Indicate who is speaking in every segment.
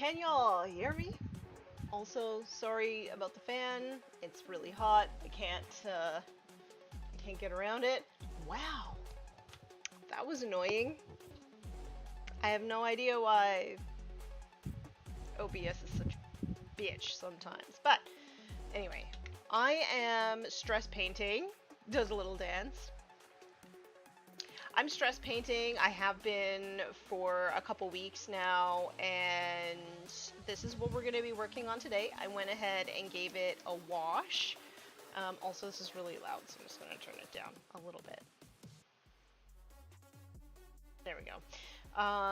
Speaker 1: Can y'all hear me? Also, sorry about the fan. It's really hot. I can't get around it. Wow, that was annoying. I have no idea why OBS is such a bitch sometimes. But anyway, I am stress painting. Does a little dance. I'm stress painting. I have been for a couple weeks now, and this is what we're going to be working on today. I went ahead and gave it a wash. Also, this is really loud, so I'm just going to turn it down a little bit. There we go.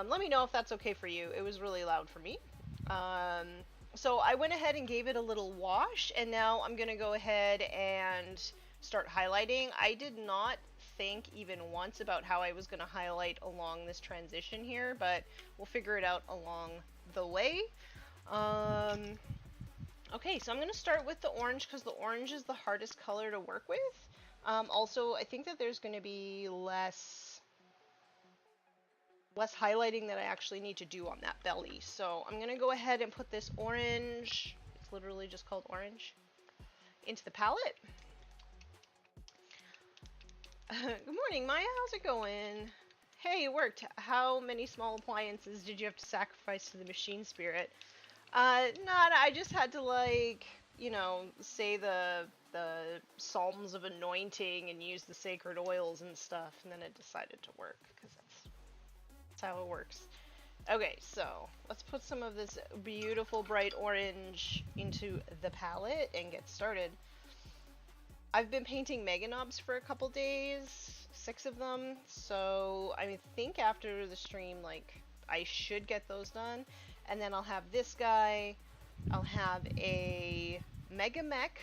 Speaker 1: Let me know if that's okay for you. It was really loud for me. So I went ahead and gave it a little wash, and now I'm going to go ahead and start highlighting. I did not think even once about how I was going to highlight along this transition here, but we'll figure it out along the way. Okay, so I'm going to start with the orange because the orange is the hardest color to work with. Also, I think that there's going to be less highlighting that I actually need to do on that belly. So I'm going to go ahead and put this orange, it's literally just called orange, into the palette. Good morning, Maya. How's it going? Hey, it worked. How many small appliances did you have to sacrifice to the machine spirit? Not. I just had to, like, you know, say the psalms of anointing and use the sacred oils and stuff, and then it decided to work because that's how it works. Okay, so let's put some of this beautiful bright orange into the palette and get started. I've been painting mega knobs for a couple days, 6 of them, so I think after the stream, like, I should get those done, and then I'll have this guy, I'll have a mega mech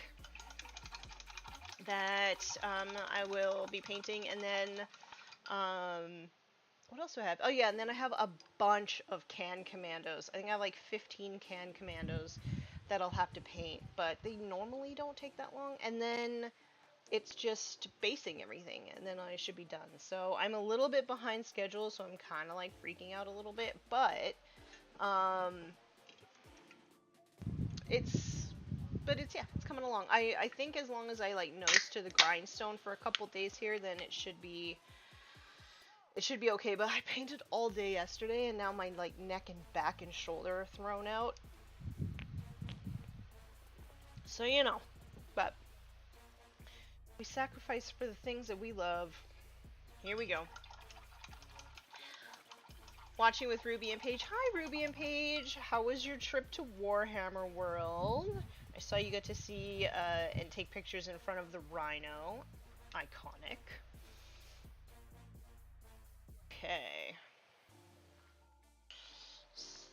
Speaker 1: that I will be painting, and then, what else do I have? Oh yeah, and then I have a bunch of can commandos. I think I have like 15 can commandos that I'll have to paint, but they normally don't take that long, and then it's just basing everything, and then I should be done. So I'm a little bit behind schedule, so I'm kind of like freaking out a little bit, but it's coming along. I think as long as I like nose to the grindstone for a couple days here, then it should be okay. But I painted all day yesterday, and now my like neck and back and shoulder are thrown out. So you know, but we sacrifice for the things that we love. Here we go. Watching with Ruby and Paige. Hi, Ruby and Paige. How was your trip to Warhammer World? I saw you get to see and take pictures in front of the rhino. Iconic. Okay.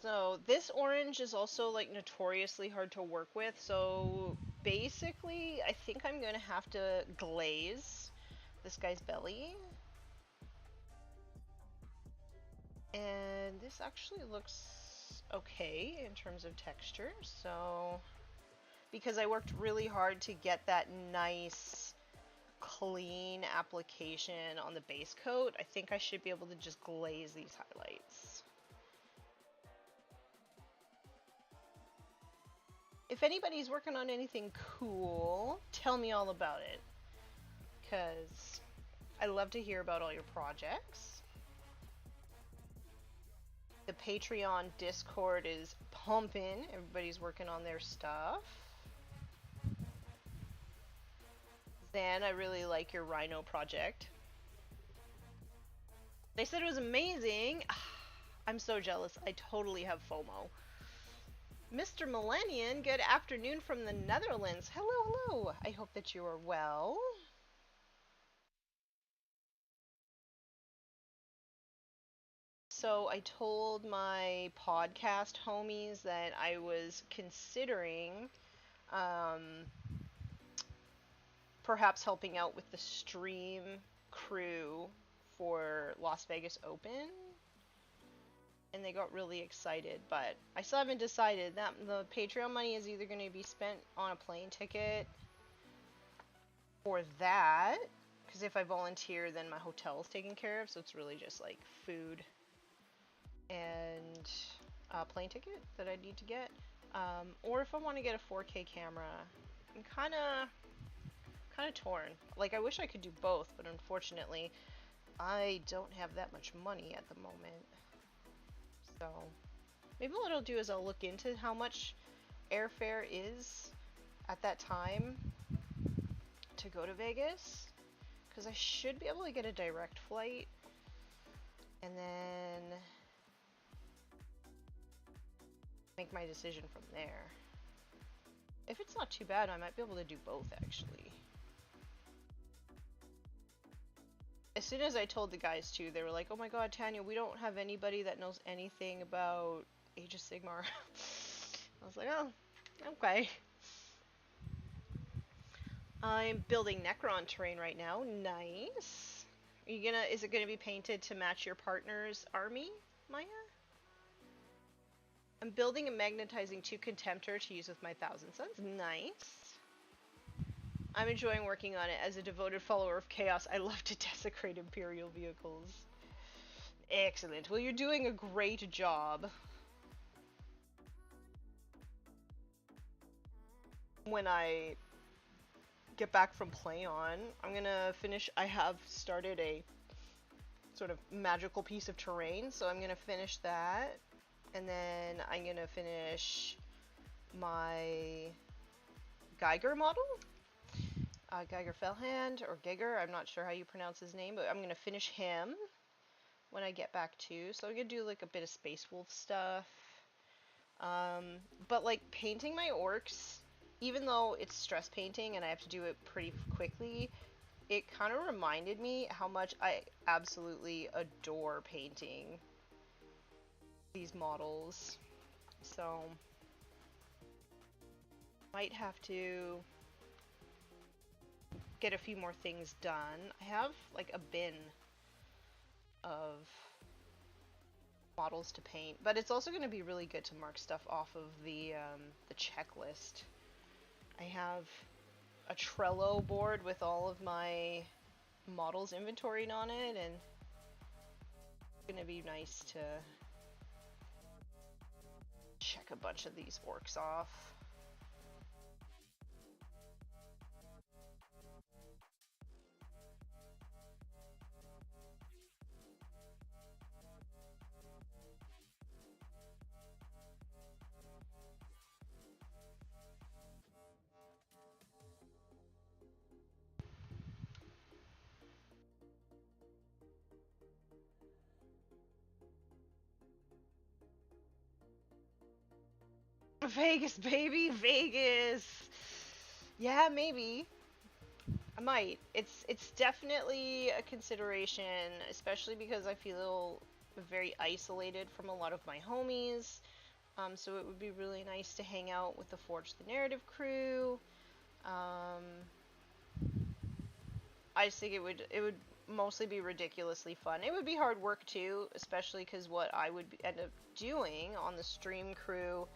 Speaker 1: So this orange is also like notoriously hard to work with. So basically, I think I'm going to have to glaze this guy's belly. And this actually looks okay in terms of texture. So, because I worked really hard to get that nice, clean application on the base coat, I think I should be able to just glaze these highlights. If anybody's working on anything cool, tell me all about it, because I love to hear about all your projects. The Patreon Discord is pumping. Everybody's working on their stuff. Zan, I really like your Rhino project. They said it was amazing. I'm so jealous. I totally have FOMO. Mr. Millennium, good afternoon from the Netherlands. Hello, hello. I hope that you are well. So I told my podcast homies that I was considering perhaps helping out with the stream crew for Las Vegas Open. And they got really excited, but I still haven't decided. That the Patreon money is either going to be spent on a plane ticket for that, because if I volunteer, then my hotel is taken care of, so it's really just like food and plane ticket that I need to get. Or if I want to get a 4K camera. I'm kind of torn. Like, I wish I could do both, but unfortunately, I don't have that much money at the moment. So, maybe what I'll do is I'll look into how much airfare is at that time to go to Vegas, because I should be able to get a direct flight, and then make my decision from there. If it's not too bad, I might be able to do both, actually. As soon as I told the guys too, they were like, oh my god, Tanya, we don't have anybody that knows anything about Age of Sigmar. I was like, oh, okay. I'm building Necron terrain right now. Nice. Is it gonna be painted to match your partner's army, Maya? I'm building a magnetizing 2 Contemptor to use with my Thousand Sons. Nice. I'm enjoying working on it. As a devoted follower of Chaos, I love to desecrate Imperial vehicles. Excellent. Well, you're doing a great job. When I get back from Playon, I'm gonna finish. I have started a sort of magical piece of terrain, so I'm gonna finish that. And then I'm gonna finish my Geiger model. Geiger Fellhand, or Geiger, I'm not sure how you pronounce his name, but I'm gonna finish him when I get back too. So I'm gonna do like a bit of Space Wolf stuff. But like painting my orcs, even though it's stress painting and I have to do it pretty quickly, it kind of reminded me how much I absolutely adore painting these models. So might have to get a few more things done. I have like a bin of models to paint, but it's also going to be really good to mark stuff off of the checklist. I have a Trello board with all of my models inventoried on it, and it's going to be nice to check a bunch of these orcs off. Vegas, baby, Vegas. Yeah, maybe. I might. It's definitely a consideration, especially because I feel very isolated from a lot of my homies. So it would be really nice to hang out with the Forge the Narrative crew. I just think it would mostly be ridiculously fun. It would be hard work too, especially because what I would end up doing on the stream crew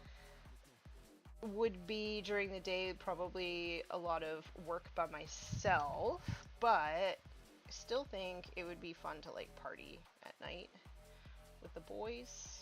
Speaker 1: would be during the day probably a lot of work by myself, but I still think it would be fun to like party at night with the boys.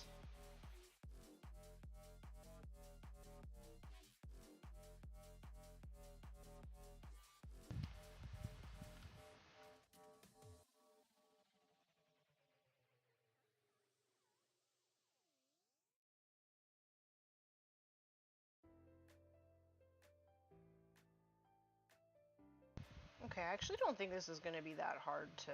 Speaker 1: Okay, I actually don't think this is going to be that hard to...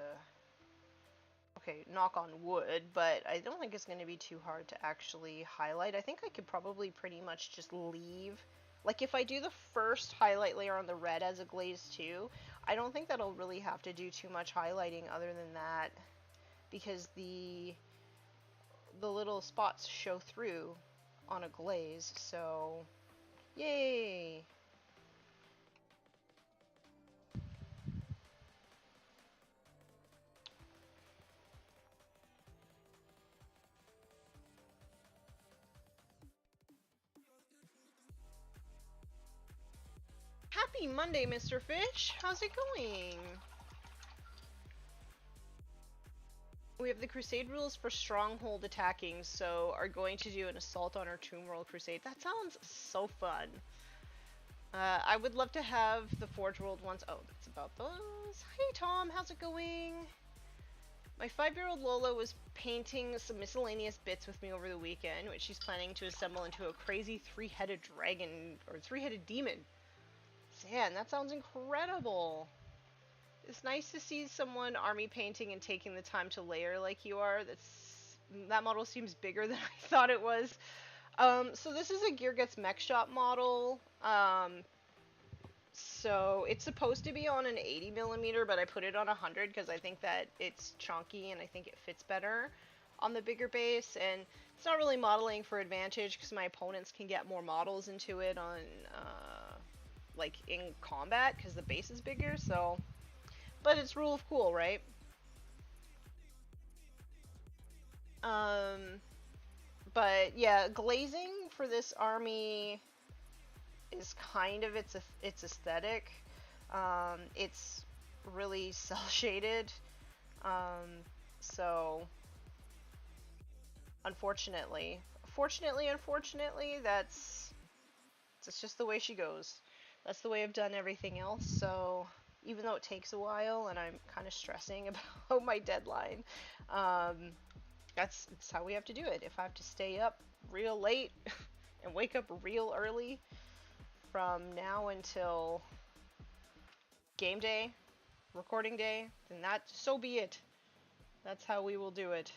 Speaker 1: Okay, knock on wood, but I don't think it's going to be too hard to actually highlight. I think I could probably pretty much just leave... Like, if I do the first highlight layer on the red as a glaze too, I don't think that'll really have to do too much highlighting other than that, because the little spots show through on a glaze, so... Yay! Happy Monday, Mr. Fish! How's it going? We have the Crusade rules for stronghold attacking, so are going to do an assault on our Tomb World Crusade. That sounds so fun. I would love to have the Forge World ones. Oh, that's about those. Hey Tom, how's it going? My 5-year-old Lola was painting some miscellaneous bits with me over the weekend, which she's planning to assemble into a crazy 3-headed dragon, or 3-headed demon. Man, that sounds incredible. It's nice to see someone army painting and taking the time to layer like you are. That model seems bigger than I thought it was. So this is a Gear Guts Mech Shop model. So it's supposed to be on an 80mm, but I put it on 100 because I think that it's chunky and I think it fits better on the bigger base. And it's not really modeling for advantage because my opponents can get more models into it on, like in combat because the base is bigger. So, but it's rule of cool, right? But yeah, glazing for this army is kind of its aesthetic. It's really cell shaded. So unfortunately, that's just the way she goes. That's the way I've done everything else. So even though it takes a while and I'm kind of stressing about my deadline, that's how we have to do it. If I have to stay up real late and wake up real early from now until game day, recording day, then so be it. That's how we will do it.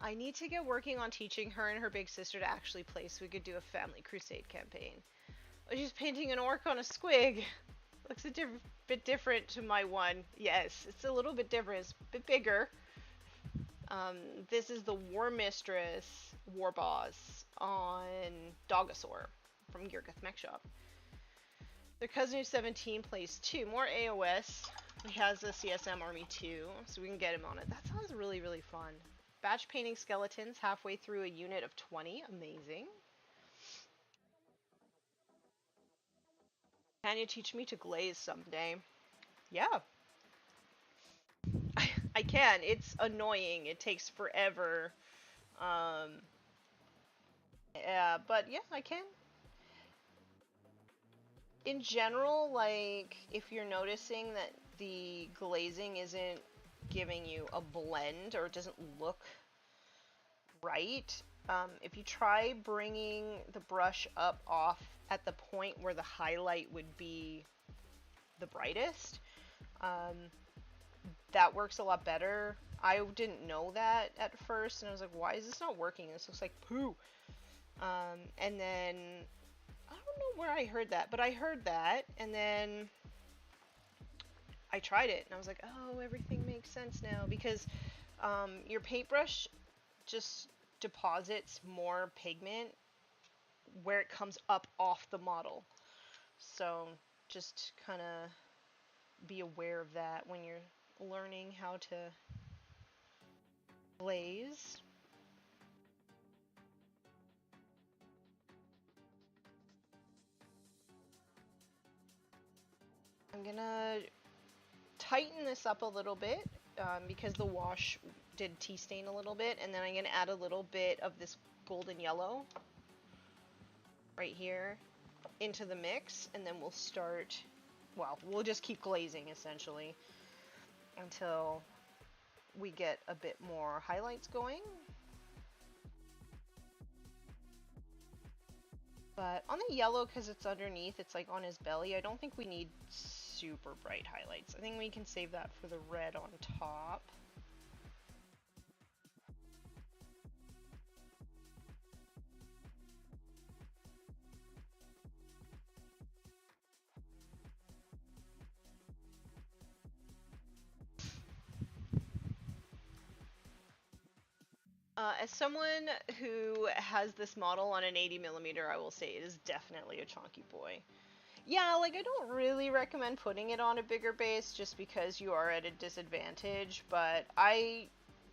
Speaker 1: I need to get working on teaching her and her big sister to actually play so we could do a family crusade campaign. Oh, she's painting an orc on a squig. Looks a bit different to my one. Yes, it's a little bit different. It's a bit bigger. This is the Warmistress Warboss on Dogosaur from Gear Guts Mech Shop. Their cousin who's 17 plays 2. More AOS. He has a CSM Army 2, so we can get him on it. That sounds really, really fun. Batch painting skeletons halfway through a unit of 20. Amazing. Can you teach me to glaze someday? Yeah. I can. It's annoying. It takes forever. Yeah, but yeah, I can. In general, like, if you're noticing that the glazing isn't giving you a blend or it doesn't look right, if you try bringing the brush up off at the point where the highlight would be the brightest, that works a lot better. I didn't know that at first, and I was like, why is this not working? This looks like poo. And then, I don't know where I heard that, but I heard that, and then I tried it, and I was like, oh, everything makes sense now, because your paintbrush just deposits more pigment where it comes up off the model. So just kind of be aware of that when you're learning how to glaze. I'm gonna tighten this up a little bit because the wash did tea stain a little bit, and then I'm gonna add a little bit of this golden yellow right here into the mix, and then we'll start, well, we'll just keep glazing essentially until we get a bit more highlights going. But on the yellow, because it's underneath, it's like on his belly, I don't think we need super bright highlights. I think we can save that for the red on top. As someone who has this model on an 80mm, I will say it is definitely a chonky boy. Yeah, like, I don't really recommend putting it on a bigger base just because you are at a disadvantage, but I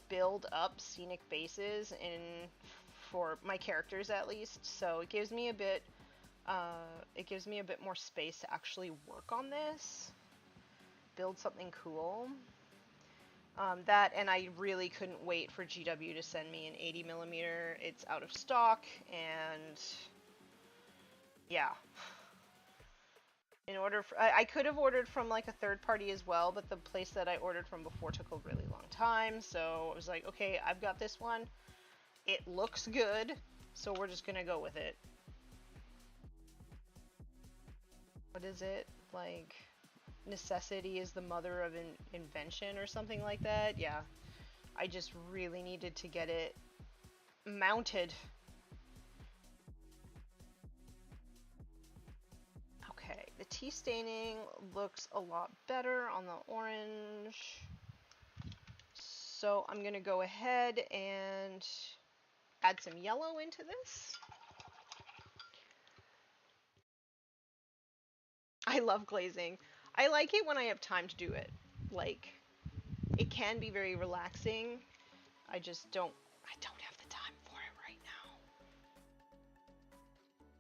Speaker 1: build up scenic bases in for my characters at least. So it gives me a bit more space to actually work on this, build something cool. That, and I really couldn't wait for GW to send me an 80mm. It's out of stock, and yeah. I could have ordered from like a third party as well, but the place that I ordered from before took a really long time, so I was like, okay, I've got this one. It looks good, so we're just gonna go with it. What is it? Like, necessity is the mother of invention or something like that? Yeah. I just really needed to get it mounted. Okay, the tea staining looks a lot better on the orange. So I'm gonna go ahead and add some yellow into this. I love glazing. I like it when I have time to do it. Like, it can be very relaxing. I don't have the time for it right now.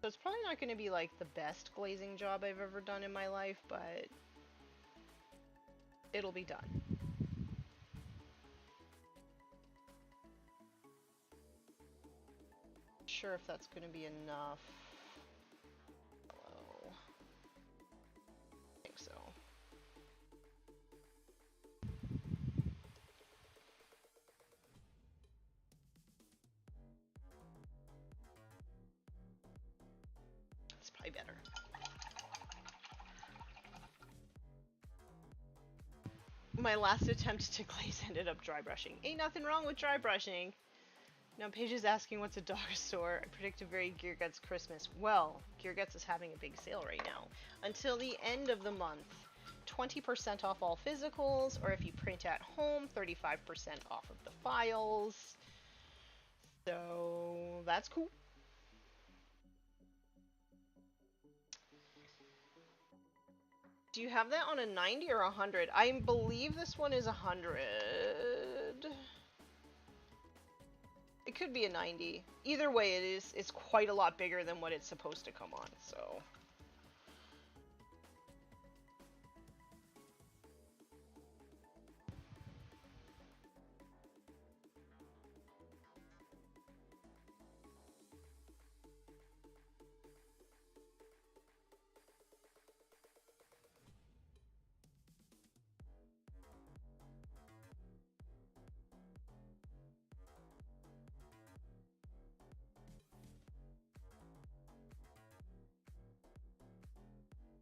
Speaker 1: So it's probably not going to be like the best glazing job I've ever done in my life, but it'll be done. Not sure if that's going to be enough. Hello. I think so. It's probably better. My last attempt to glaze ended up dry brushing. Ain't nothing wrong with dry brushing. Now Paige is asking what's a Dogosaur. I predict a very Gear Guts Christmas. Well, Gear Guts is having a big sale right now. Until the end of the month. 20% off all physicals, or if you print at home, 35% off of the files. So, that's cool. Do you have that on a 90 or 100? I believe this one is 100. It could be a 90. Either way, it's quite a lot bigger than what it's supposed to come on, so.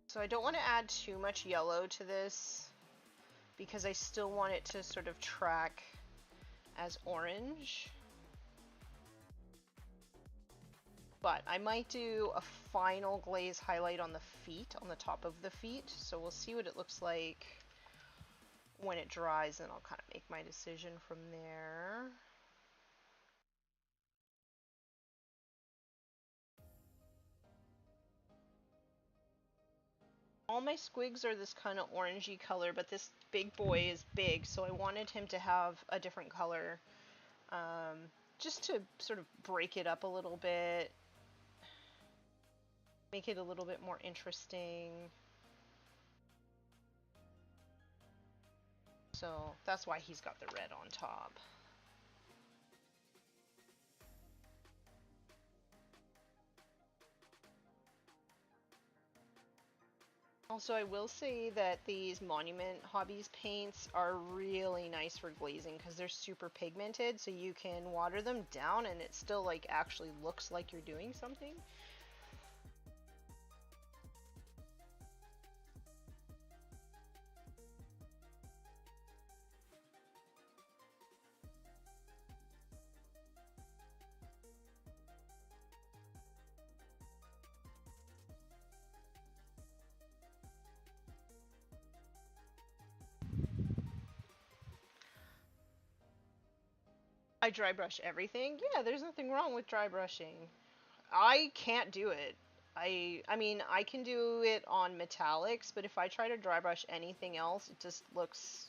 Speaker 1: So I don't want to add too much yellow to this because I still want it to sort of track as orange. But I might do a final glaze highlight on the feet, on the top of the feet. So we'll see what it looks like when it dries, and I'll kind of make my decision from there. All my squigs are this kind of orangey color, but this big boy is big, so I wanted him to have a different color, just to sort of break it up a little bit, make it a little bit more interesting. So that's why he's got the red on top. Also, I will say that these Monument Hobbies paints are really nice for glazing because they're super pigmented, so you can water them down and it still like actually looks like you're doing something. I dry brush everything. Yeah, there's nothing wrong with dry brushing. I can't do it. I mean, I can do it on metallics, but if I try to dry brush anything else, it just looks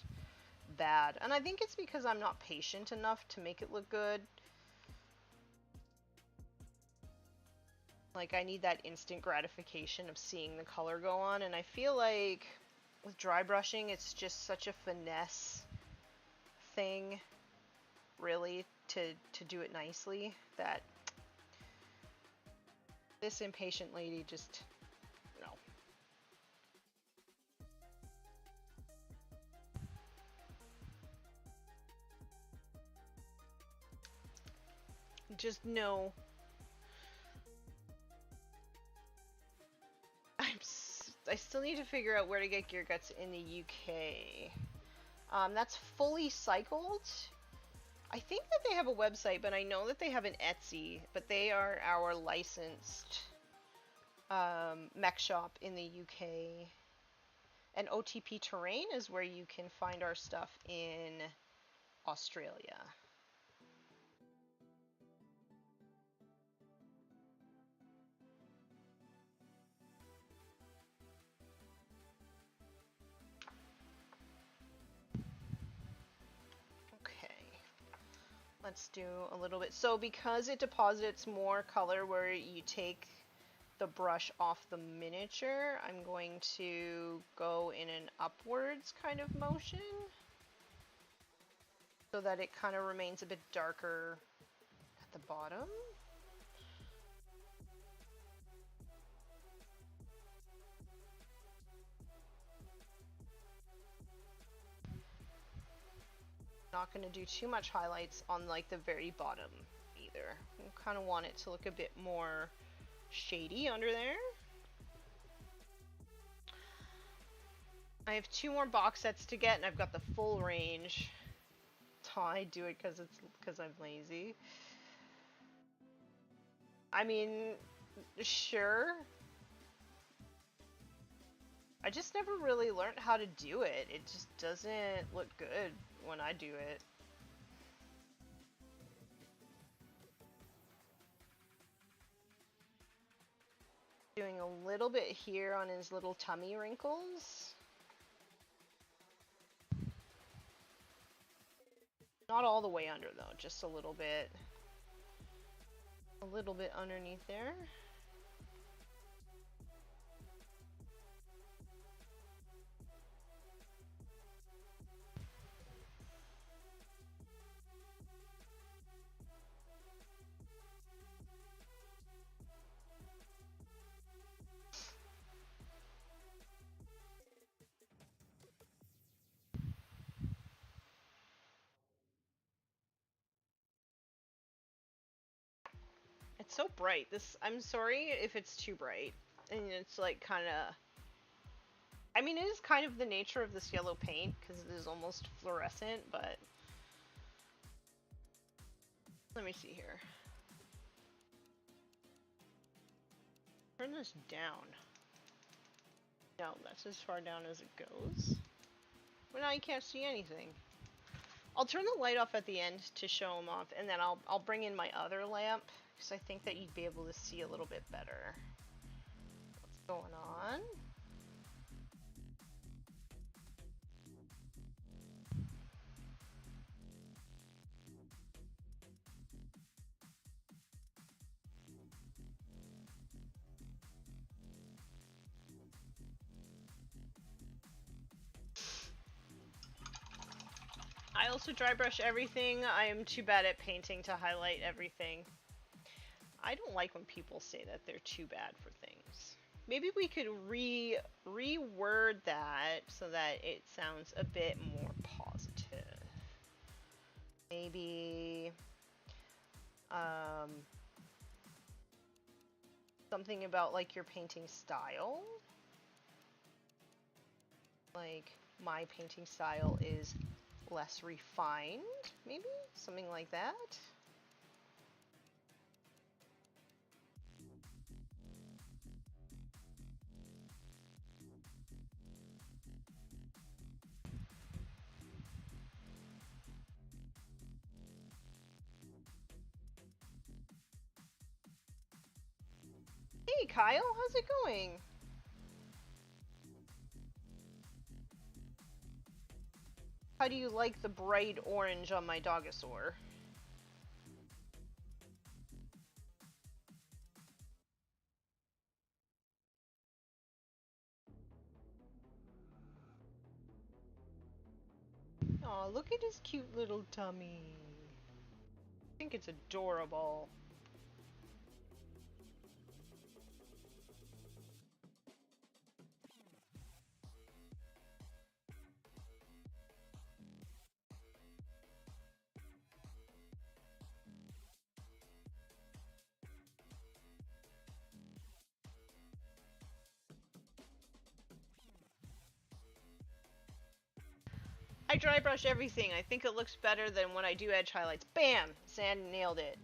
Speaker 1: bad. And I think it's because I'm not patient enough to make it look good. Like, I need that instant gratification of seeing the color go on, and I feel like with dry brushing, it's just such a finesse thing, really, to do it nicely, that this impatient lady just, no. Just no. I still need to figure out where to get Gear Guts in the UK. That's fully cycled. I think that they have a website, but I know that they have an Etsy, but they are our licensed mech shop in the UK. And OTP Terrain is where you can find our stuff in Australia. Let's do a little bit. So because it deposits more color where you take the brush off the miniature, I'm going to go in an upwards kind of motion so that it kind of remains a bit darker at the bottom. Not going to do too much highlights on like the very bottom either. I kind of want it to look a bit more shady under there. I have 2 more box sets to get, and I've got the full range. I do it because I'm lazy. I mean, sure. I just never really learned how to do it. It just doesn't look good when I do it. Doing a little bit here on his little tummy wrinkles. Not all the way under though, just a little bit. A little bit underneath there. It's so bright. I'm sorry if it's too bright. And it's like kind of... I mean, it is kind of the nature of this yellow paint, because it is almost fluorescent, but... Let me see here. Turn this down. No, that's as far down as it goes. But now you can't see anything. I'll turn the light off at the end to show them off, and then I'll bring in my other lamp, because I think that you'd be able to see a little bit better what's going on. I also dry brush everything. I am too bad at painting to highlight everything. I don't like when people say that they're too bad for things. Maybe we could reword that so that it sounds a bit more positive. Maybe something about like your painting style. Like, my painting style is less refined, maybe? Something like that? Hey Kyle, how's it going? How do you like the bright orange on my Dogosaur? Aw, look at his cute little tummy. I think it's adorable. I dry brush everything. I think it looks better than when I do edge highlights. Bam! Sand nailed it.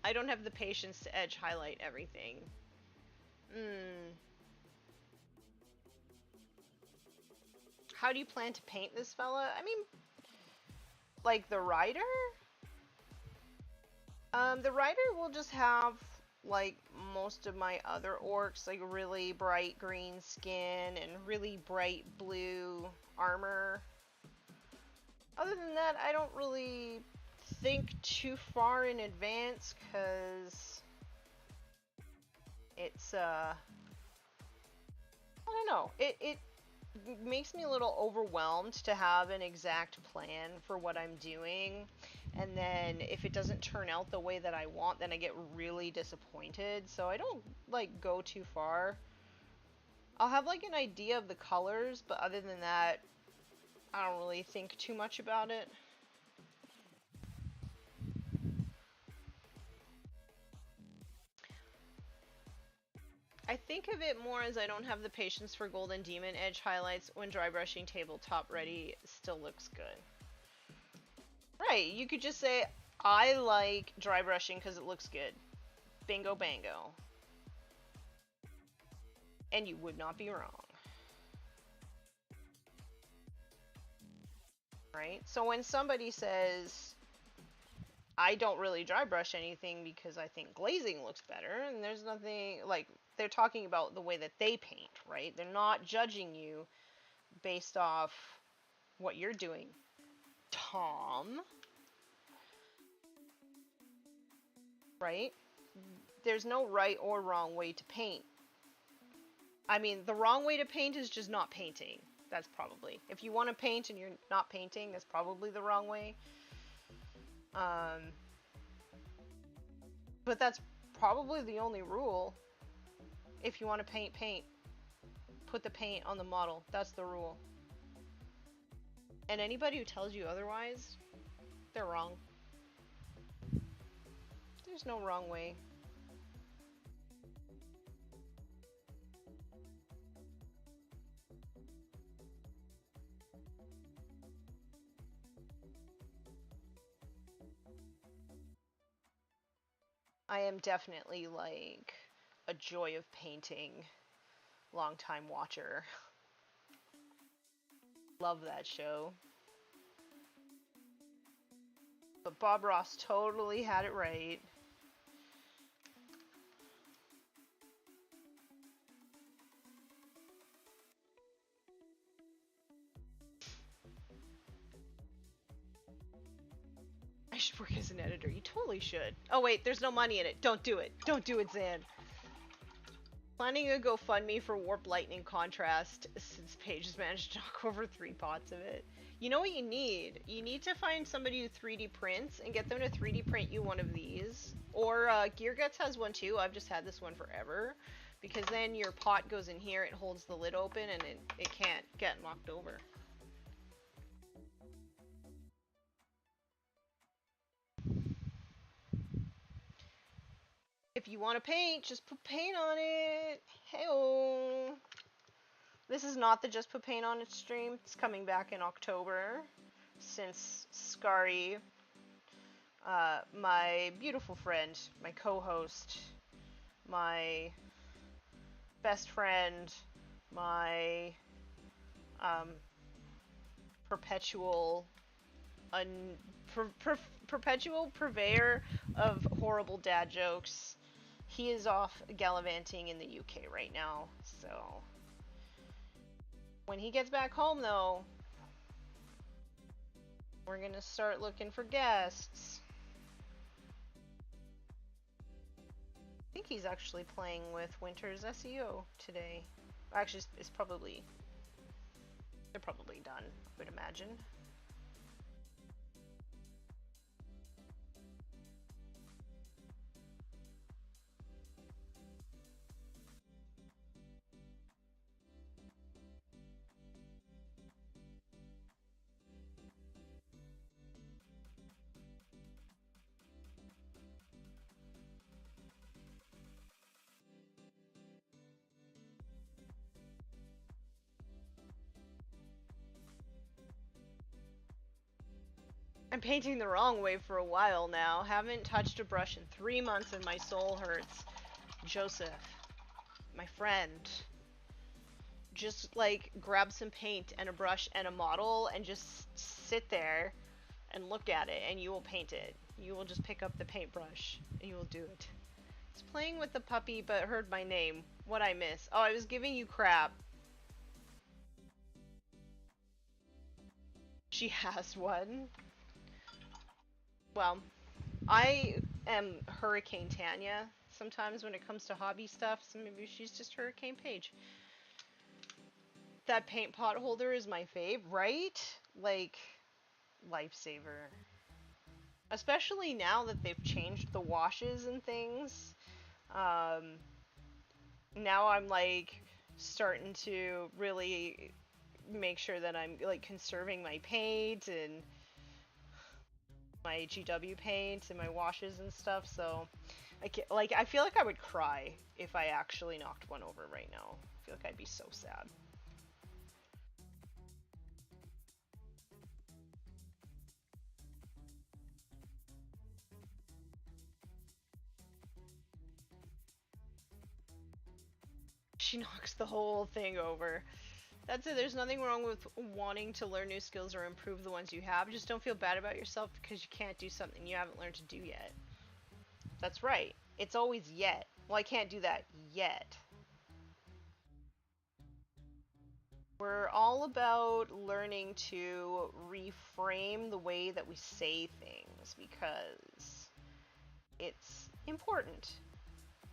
Speaker 1: I don't have the patience to edge highlight everything. How do you plan to paint this fella? I mean, like the rider? The rider will just have, like, most of my other orcs, like really bright green skin and really bright blue armor. Other than that, I don't really think too far in advance, because it's, I don't know, it makes me a little overwhelmed to have an exact plan for what I'm doing, and then if it doesn't turn out the way that I want, then I get really disappointed, so I don't, like, go too far. I'll have, like, an idea of the colors, but other than that, I don't really think too much about it. I think of it more as I don't have the patience for Golden Demon edge highlights when dry brushing tabletop ready still looks good. Right, you could just say, I like dry brushing because it looks good. Bingo bango. And you would not be wrong. Right? So when somebody says, I don't really dry brush anything because I think glazing looks better, and there's nothing, like, they're talking about the way that they paint, right? They're not judging you based off what you're doing, Tom. Right? There's no right or wrong way to paint. I mean, the wrong way to paint is just not painting. That's probably, if you want to paint and you're not painting, that's probably the wrong way. But that's probably the only rule. If you want to paint, paint. Put the paint on the model. That's the rule. And anybody who tells you otherwise, they're wrong. There's no wrong way. I am definitely, like, a joy of painting long-time watcher. Love that show. But Bob Ross totally had it right. I should work as an editor. You totally should. Oh wait, there's no money in it. Don't do it. Don't do it, Zan. Planning a GoFundMe for Warp Lightning Contrast since Paige has managed to knock over 3 pots of it. You know what you need? You need to find somebody who 3D prints and get them to 3D print you one of these. Or Gear Guts has one too. I've just had this one forever. Because then your pot goes in here, it holds the lid open, and it can't get knocked over. If you want to paint, just put paint on it. Hey-oh. This is not the Just Put Paint on It stream. It's coming back in October. Since Scary, my beautiful friend, my co-host, my best friend, my perpetual purveyor of horrible dad jokes. He is off gallivanting in the UK right now, so when he gets back home, though, we're gonna start looking for guests. I think he's actually playing with Winter's SEO today. Actually, it's probably... They're probably done, I would imagine. I'm painting the wrong way for a while now. Haven't touched a brush in 3 months and my soul hurts. Joseph, my friend, just like grab some paint and a brush and a model and just sit there and look at it and you will paint it. You will just pick up the paintbrush and you will do it. It's playing with the puppy but heard my name. What I miss? Oh, I was giving you crap. She has one. Well, I am Hurricane Tanya sometimes when it comes to hobby stuff, so maybe she's just Hurricane Paige. That paint pot holder is my fave, right? Like, lifesaver. Especially now that they've changed the washes and things. Now I'm like starting to really make sure that I'm like conserving my paint and my GW paint and my washes and stuff, so I feel like I would cry if I actually knocked one over right now. I feel like I'd be so sad. She knocks the whole thing over. That's it. There's nothing wrong with wanting to learn new skills or improve the ones you have. Just don't feel bad about yourself because you can't do something you haven't learned to do yet. That's right. It's always yet. Well, I can't do that yet. We're all about learning to reframe the way that we say things because it's important.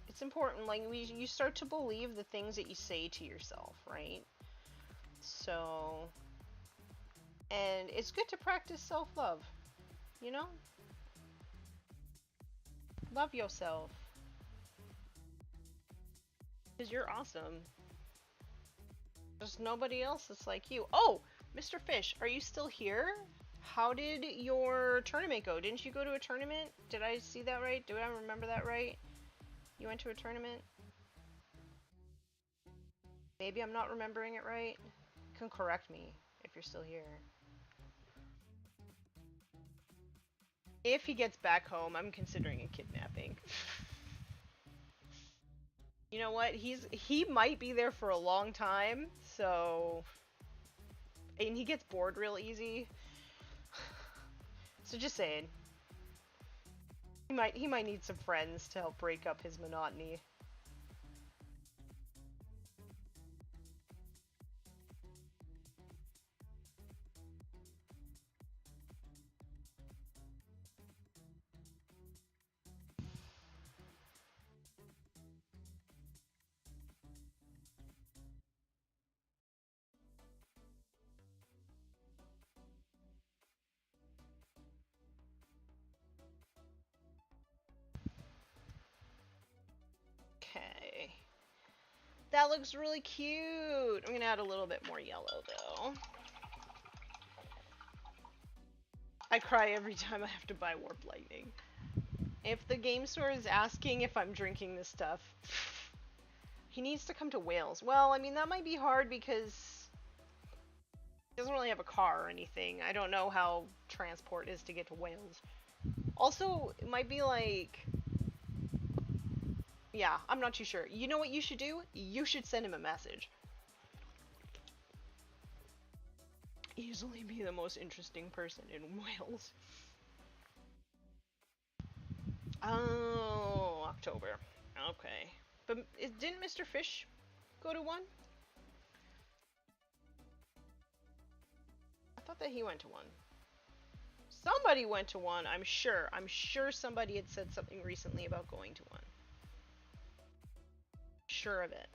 Speaker 1: It's important. Like, you start to believe the things that you say to yourself, right? So, and it's good to practice self-love, you know? Love yourself. Because you're awesome. There's nobody else that's like you. Oh, Mr. Fish, are you still here? How did your tournament go? Didn't you go to a tournament? Did I see that right? Do I remember that right? You went to a tournament? Maybe I'm not remembering it right. You can correct me if you're still here. If he gets back home, I'm considering a kidnapping. You know what? He might be there for a long time, so... And he gets bored real easy. So just saying. He might need some friends to help break up his monotony. Okay. That looks really cute. I'm gonna add a little bit more yellow though. I cry every time I have to buy Warp Lightning. If the game store is asking if I'm drinking this stuff, he needs to come to Wales. Well, I mean, that might be hard because he doesn't really have a car or anything. I don't know how transport is to get to Wales. Also, it might be like... Yeah, I'm not too sure. You know what you should do? You should send him a message. Easily be the most interesting person in Wales. Oh, October. Okay. But didn't Mr. Fish go to one? I thought that he went to one. Somebody went to one, I'm sure. I'm sure somebody had said something recently about going to one. sure of it.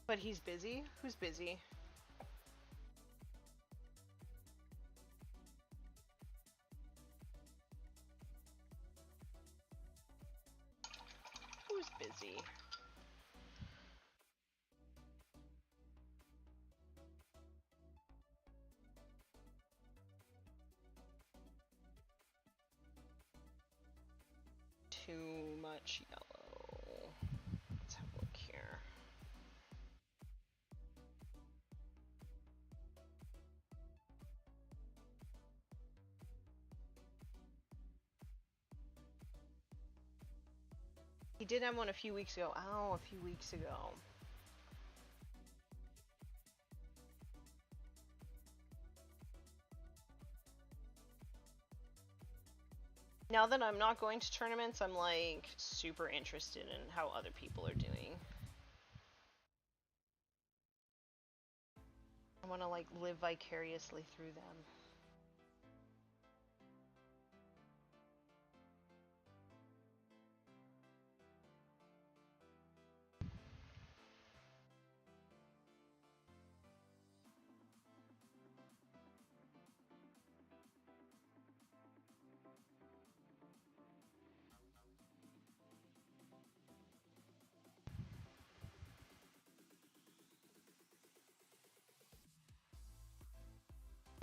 Speaker 1: But he's busy? Who's busy? Who's busy? Too much yellow. Let's have a look here. He did have one a few weeks ago. Oh, a few weeks ago. Now that I'm not going to tournaments, I'm like super interested in how other people are doing. I want to like live vicariously through them.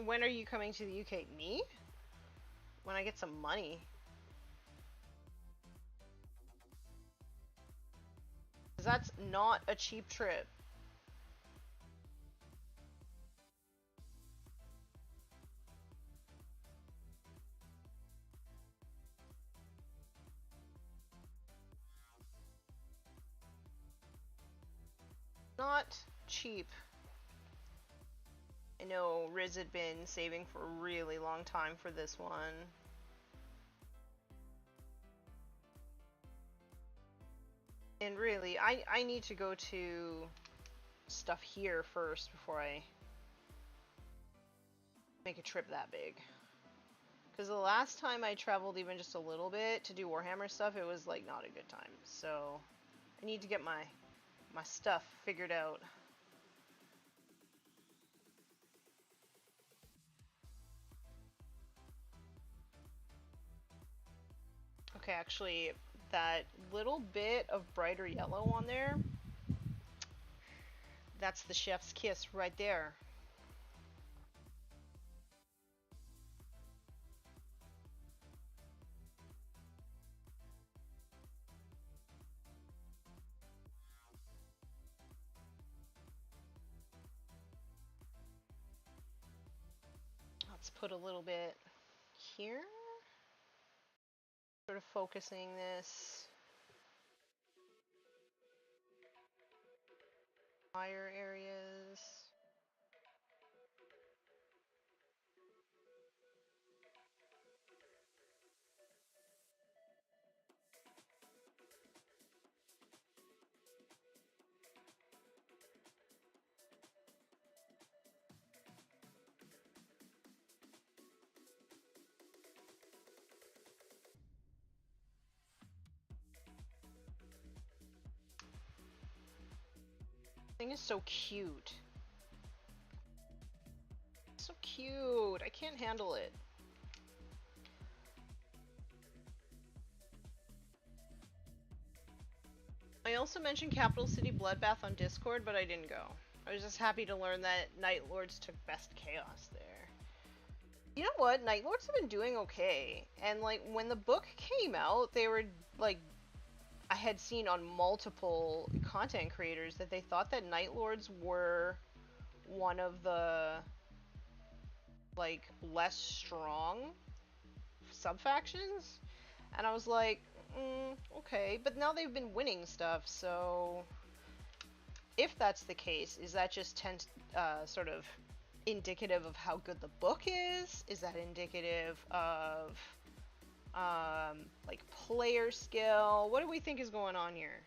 Speaker 1: When are you coming to the UK? Me? When I get some money. Because that's not a cheap trip. Not cheap. I know Riz had been saving for a really long time for this one. And really, I need to go to stuff here first before I make a trip that big. Because the last time I traveled even just a little bit to do Warhammer stuff, it was like not a good time. So I need to get my stuff figured out. Okay, actually, that little bit of brighter yellow on there, that's the chef's kiss right there. Let's put a little bit here. Sort of focusing this. Higher areas. Thing is so cute. So cute. I can't handle it. I also mentioned Capital City Bloodbath on Discord, but I didn't go. I was just happy to learn that Night Lords took Best Chaos there. You know what? Night Lords have been doing okay. And like when the book came out, they were like, I had seen on multiple content creators that they thought that Night Lords were one of the like less strong sub-factions. And I was like, okay, but now they've been winning stuff, so if that's the case, is that just sort of indicative of how good the book is? Is that indicative of like player skill? What do we think is going on here?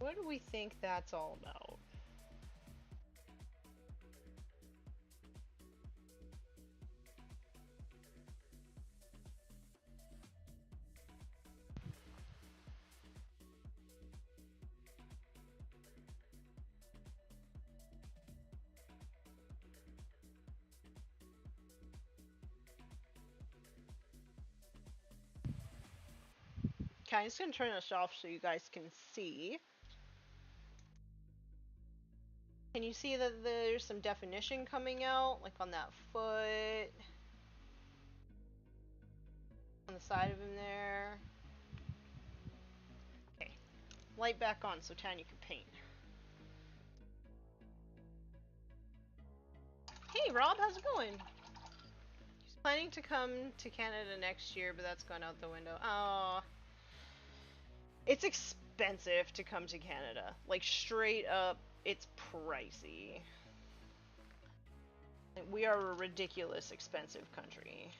Speaker 1: What do we think that's all about? Okay, I'm just gonna turn this off so you guys can see. Can you see that there's some definition coming out, like on that foot, on the side of him there? Okay, light back on so Tanya can paint. Hey Rob, how's it going? He's planning to come to Canada next year, but that's gone out the window. Oh, it's expensive to come to Canada. Like straight up, it's pricey. We are a ridiculous expensive country.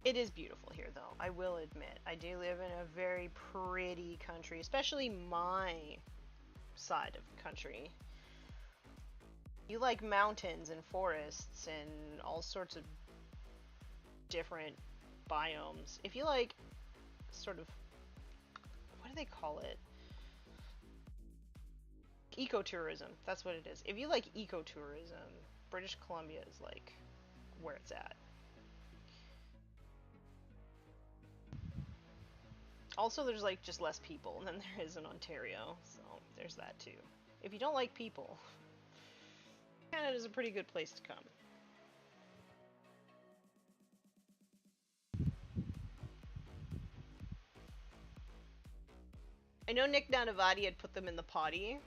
Speaker 1: It is beautiful here, though, I will admit. I do live in a very pretty country, especially my side of the country. You like mountains and forests and all sorts of different biomes. If you like sort of, what do they call it? Ecotourism, that's what it is. If you like ecotourism, British Columbia is like where it's at. Also, there's like just less people than there is in Ontario, so there's that too. If you don't like people, Canada's a pretty good place to come. I know Nick Nanavati had put them in the potty.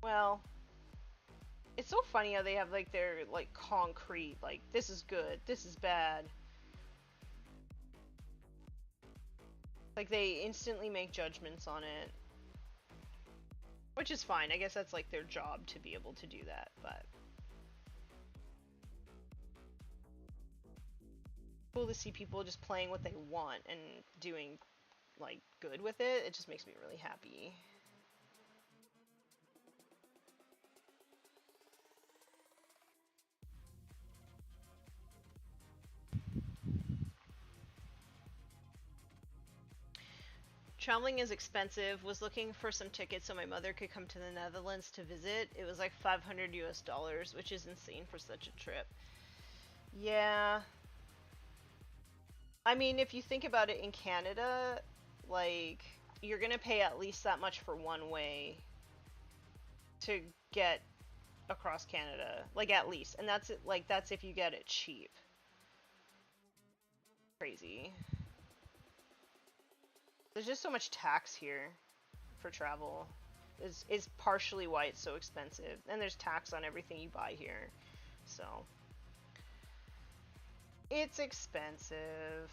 Speaker 1: Well, it's so funny how they have like their like concrete, like this is good, this is bad. Like they instantly make judgments on it. Which is fine. I guess that's like their job to be able to do that, but cool to see people just playing what they want and doing like good with it. It just makes me really happy. Traveling is expensive. Was looking for some tickets so my mother could come to the Netherlands to visit. It was like 500 US dollars, which is insane for such a trip. Yeah. I mean, if you think about it in Canada, like you're gonna pay at least that much for one way to get across Canada, like at least, and that's it. Like that's if you get it cheap. Crazy. There's just so much tax here for travel. Is partially why it's so expensive, and there's tax on everything you buy here, so it's expensive.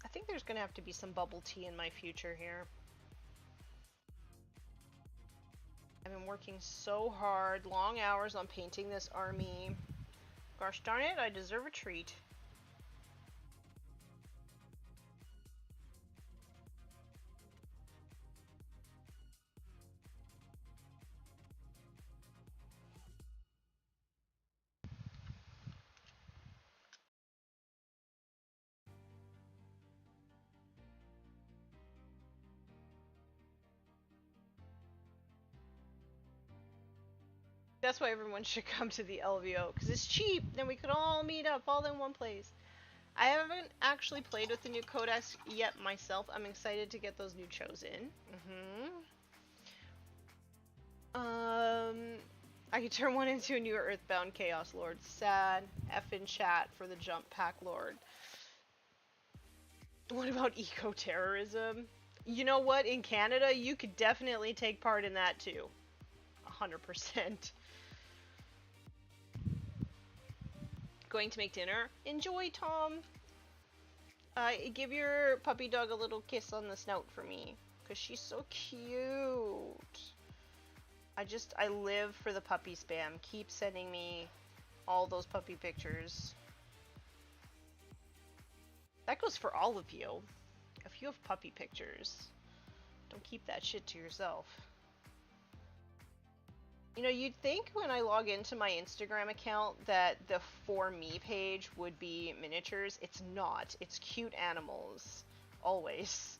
Speaker 1: I think there's gonna have to be some bubble tea in my future here. I've been working so hard, long hours on painting this army. Gosh darn it, I deserve a treat. That's why everyone should come to the LVO, because it's cheap, then we could all meet up all in one place. I haven't actually played with the new codex yet myself. I'm excited to get those new chosen. I could turn one into a new Earthbound Chaos Lord. Sad. F in chat for the Jump Pack Lord. What about eco-terrorism? You know what? In Canada, you could definitely take part in that too. 100%. Going to make dinner? Enjoy, Tom. Give your puppy dog a little kiss on the snout for me. Because she's so cute. I live for the puppy spam. Keep sending me all those puppy pictures. That goes for all of you. If you have puppy pictures, don't keep that shit to yourself. You know, you'd think when I log into my Instagram account that the For Me page would be miniatures. It's not. It's cute animals. Always.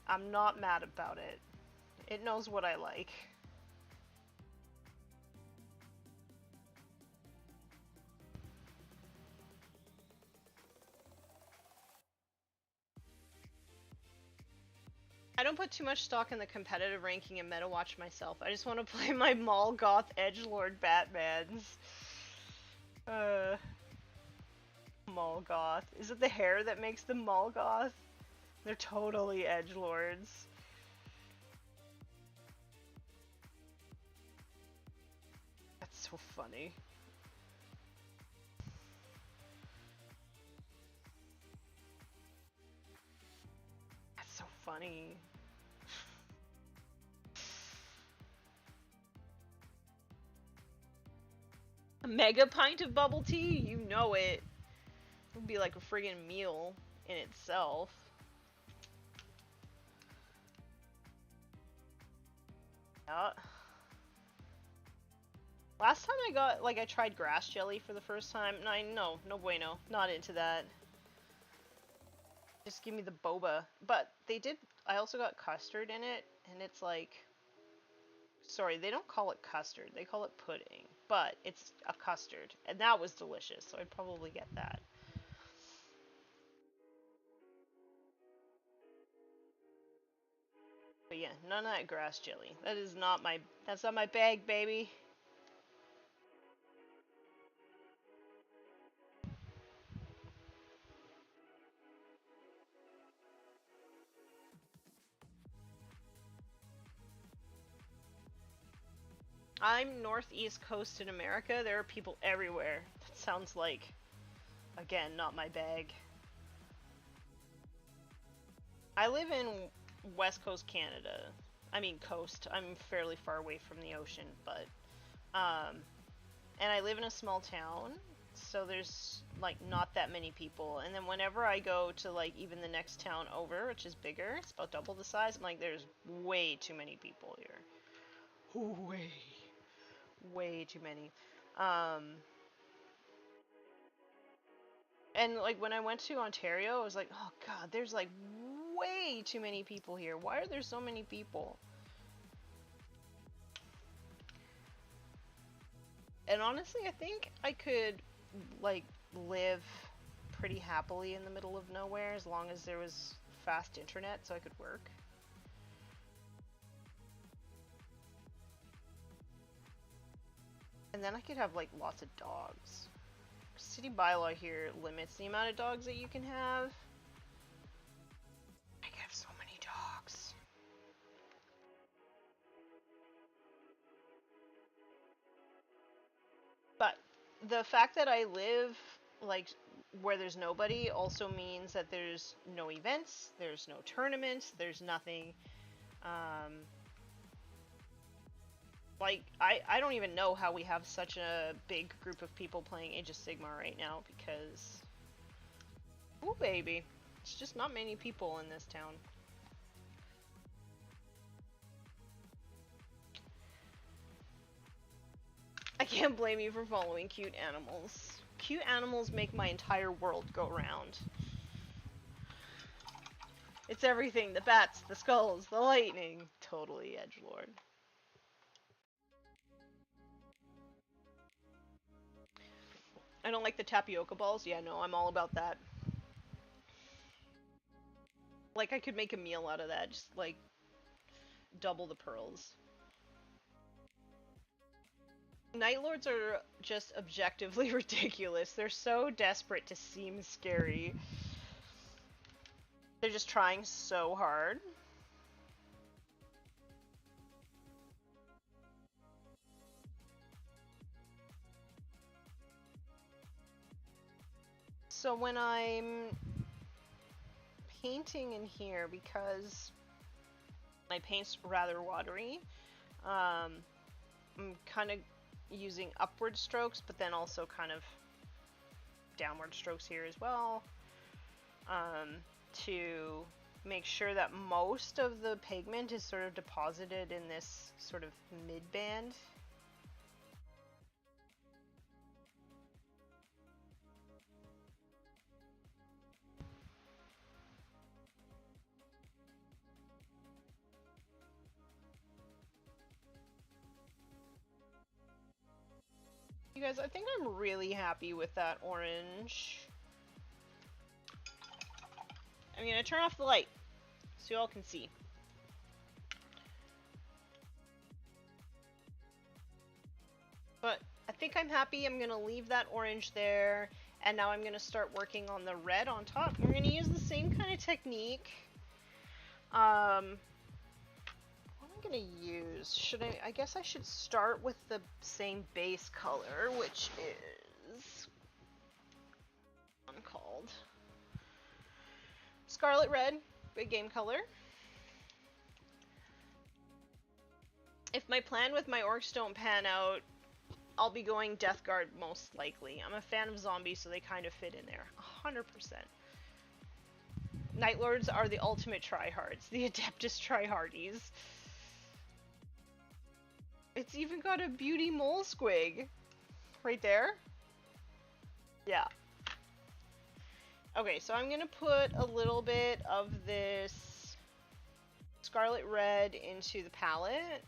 Speaker 1: I'm not mad about it. It knows what I like. I don't put too much stock in the competitive ranking and meta watch myself. I just want to play my Mall Goth Edgelord Batmans. Mall Goth. Is it the hair that makes them Mall Goth? They're totally Edgelords. That's so funny. That's so funny. A mega pint of bubble tea? You know it. It would be like a friggin' meal in itself. Yeah. Last time I tried grass jelly for the first time. No bueno. Not into that. Just give me the boba. But I also got custard in it, and it's like, sorry, they don't call it custard, they call it pudding. But it's a custard, and that was delicious, so I'd probably get that. But yeah, none of that grass jelly. That's not my bag, baby. I'm northeast coast in America. There are people everywhere. That sounds like, again, not my bag. I live in West Coast Canada. I mean coast. I'm fairly far away from the ocean, but and I live in a small town, so there's like not that many people. And then whenever I go to like even the next town over, which is bigger, it's about double the size, I'm like, there's way too many people here. Way too many. And like when I went to Ontario, I was like, oh god, there's like way too many people here. Why are there so many people? And honestly, I think I could like live pretty happily in the middle of nowhere as long as there was fast internet so I could work. And then I could have like lots of dogs. City bylaw here limits the amount of dogs that you can have. I could have so many dogs. But the fact that I live like where there's nobody also means that there's no events, there's no tournaments, there's nothing. Like, I don't even know how we have such a big group of people playing Age of Sigmar right now, because... Ooh, baby. It's just not many people in this town. I can't blame you for following cute animals. Cute animals make my entire world go round. It's everything. The bats, the skulls, the lightning. Totally edgelord. I don't like the tapioca balls. Yeah, no, I'm all about that. Like, I could make a meal out of that. Just, like, double the pearls. Night Lords are just objectively ridiculous. They're so desperate to seem scary. They're just trying so hard. So when I'm painting in here, because my paint's rather watery, I'm kind of using upward strokes, but then also kind of downward strokes here as well, to make sure that most of the pigment is sort of deposited in this sort of mid-band. You guys, I think I'm really happy with that orange. I'm gonna turn off the light so you all can see. But I think I'm happy. I'm gonna leave that orange there, and now I'm gonna start working on the red on top. We're gonna use the same kind of technique. What am I gonna use? I guess I should start with the same base color, which is called Scarlet Red, big game color. If my plan with my orcs don't pan out, I'll be going Death Guard most likely. I'm a fan of zombies, so they kind of fit in there. 100%. Night Lords are the ultimate tryhards. The Adeptus tryhardies. It's even got a beauty mole squig. Right there. Yeah. Okay, so I'm gonna put a little bit of this Scarlet Red into the palette.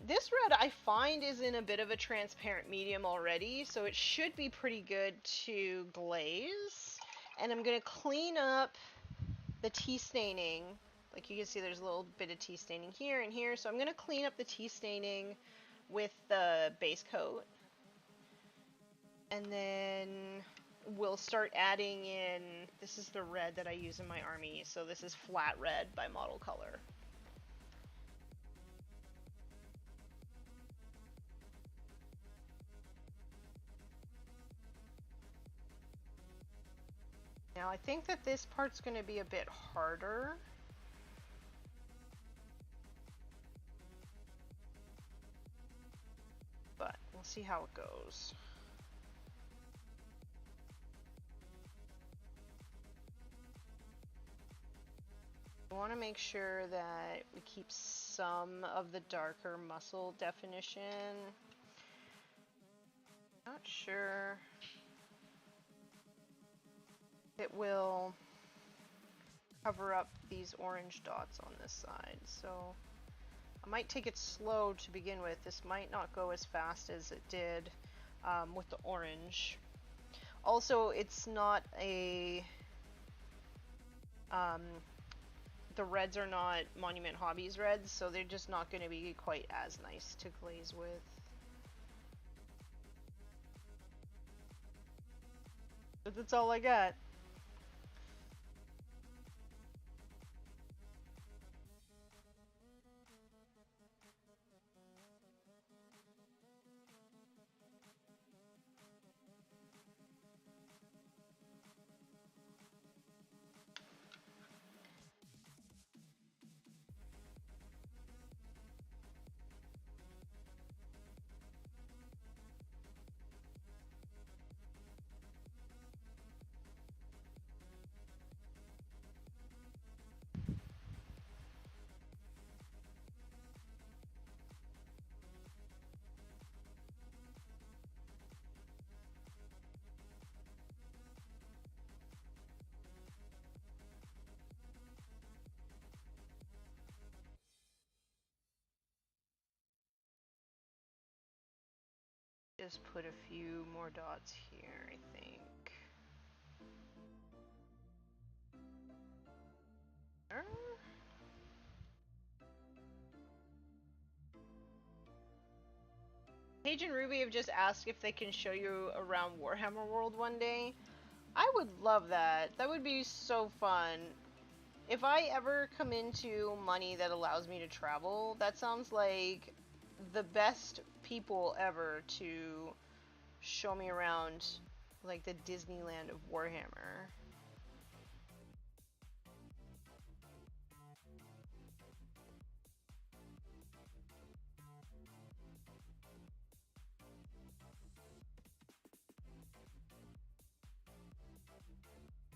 Speaker 1: This red I find is in a bit of a transparent medium already, so it should be pretty good to glaze. And I'm gonna clean up the tea staining. Like you can see there's a little bit of tea staining here and here, so I'm gonna clean up the tea staining with the base coat. And then we'll start adding in, this is the red that I use in my army, so this is flat red by Model Color. Now I think that this part's going to be a bit harder. But we'll see how it goes. I want to make sure that we keep some of the darker muscle definition. Not sure it will cover up these orange dots on this side, so I might take it slow to begin with. This might not go as fast as it did with the orange. Also, it's not a the reds are not Monument Hobbies reds, so they're just not going to be quite as nice to glaze with. But that's all I got. Just put a few more dots here, I think. Paige and Ruby have just asked if they can show you around Warhammer World one day. I would love that. That would be so fun. If I ever come into money that allows me to travel, that sounds like the best people ever to show me around, like, the Disneyland of Warhammer.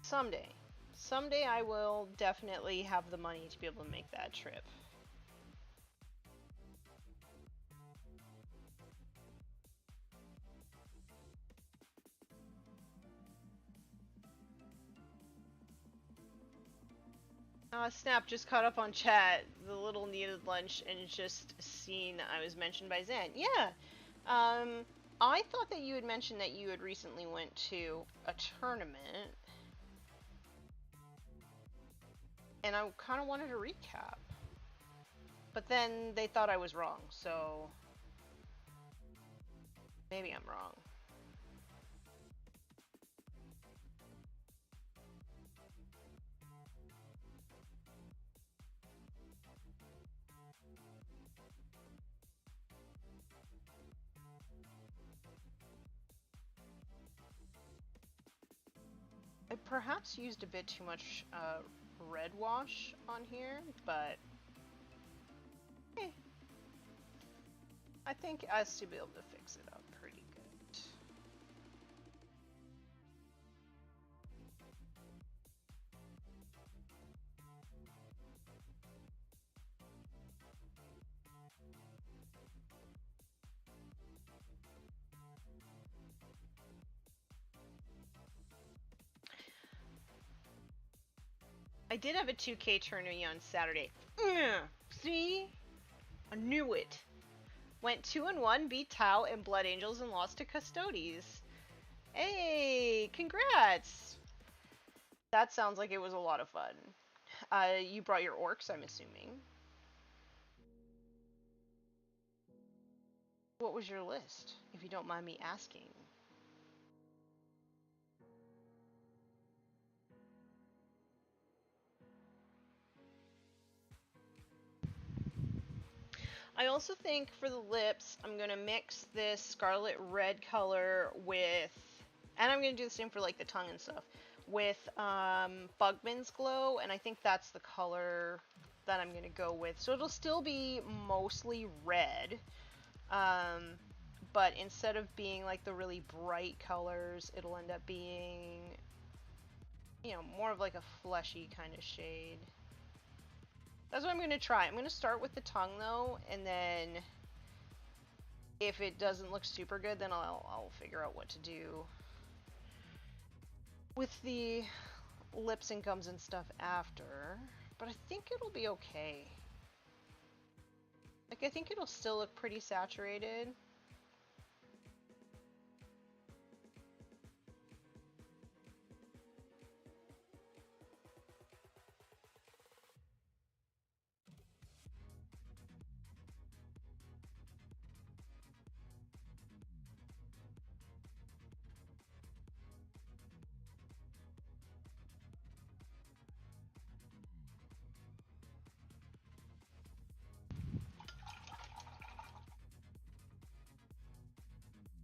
Speaker 1: Someday. Someday I will definitely have the money to be able to make that trip. Snap just caught up on chat, the little needed lunch, and just seen I was mentioned by Zen. Yeah, I thought that you had mentioned that you had recently went to a tournament, and I kind of wanted a recap. But then they thought I was wrong, so maybe I'm wrong. I perhaps used a bit too much red wash on here, but hey, I think I should be able to fix it up pretty good. I did have a 2K tournament on Saturday. See? I knew it. Went 2-1, beat Tau and Blood Angels, and lost to Custodes. Hey, congrats! That sounds like it was a lot of fun. You brought your orcs, I'm assuming. What was your list, if you don't mind me asking? I also think for the lips, I'm going to mix this scarlet red color with, and I'm going to do the same for like the tongue and stuff, with Bugman's Glow, and I think that's the color that I'm going to go with. So it'll still be mostly red, but instead of being like the really bright colors, it'll end up being, you know, more of like a fleshy kind of shade. That's what I'm going to try. I'm going to start with the tongue, though, and then if it doesn't look super good, then I'll figure out what to do with the lips and gums and stuff after. But I think it'll be okay. Like, I think it'll still look pretty saturated.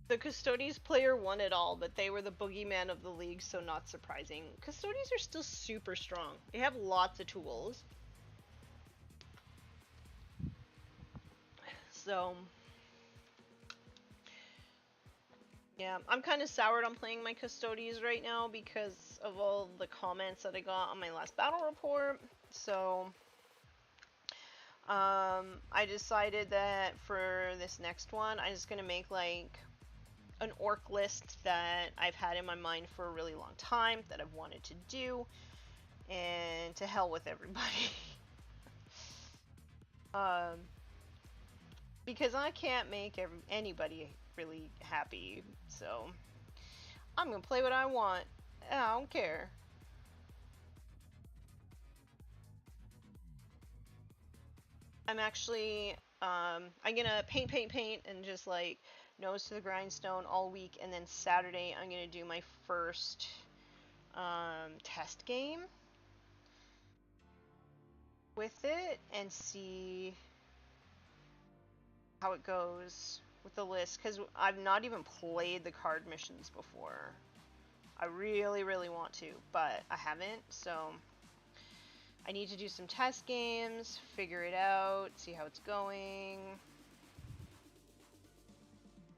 Speaker 1: The Custodes player won it all, but they were the boogeyman of the league, so not surprising. Custodes are still super strong. They have lots of tools. So, yeah, I'm kind of soured on playing my Custodes right now because of all the comments that I got on my last battle report. So, I decided that for this next one, I'm just going to make like an orc list that I've had in my mind for a really long time that I've wanted to do, and to hell with everybody. Because I can't make anybody really happy. So I'm gonna play what I want. I don't care. I'm actually, I'm gonna paint, and just like nose to the grindstone all week, and then Saturday I'm gonna do my first test game with it and see how it goes with the list, because I've not even played the card missions before. I really, really want to, but I haven't, so I need to do some test games, figure it out, see how it's going.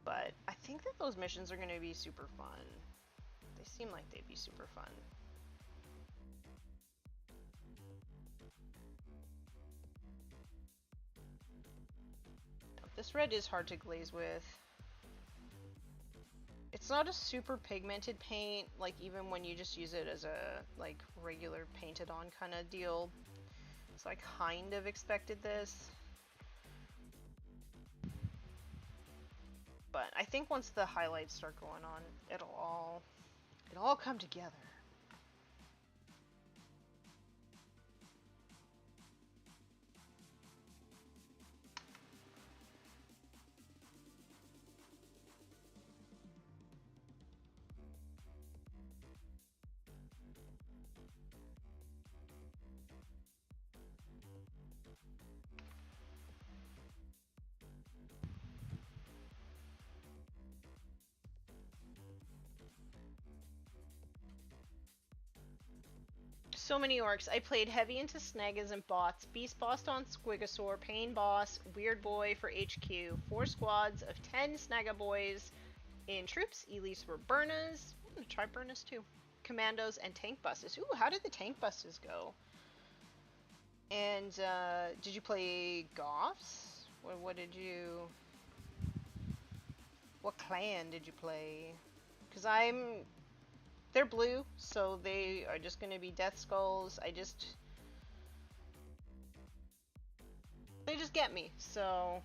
Speaker 1: But I think that those missions are going to be super fun. They seem like they'd be super fun. This red is hard to glaze with. It's not a super pigmented paint, like even when you just use it as a like regular painted on kind of deal. So I kind of expected this. But I think once the highlights start going on, it'll all come together. So many orcs. I played heavy into Snaggas and bots, beast boss on Squigosaur, pain boss, weird boy for HQ, 4 squads of 10 Snagga boys in troops. Elites were Burnas. I'm gonna try Burnas too. Commandos and tank buses. Ooh, how did the tank buses go? And did you play Goths? What did you? What clan did you play? Because they're blue, so they are just going to be Death Skulls. They just get me, so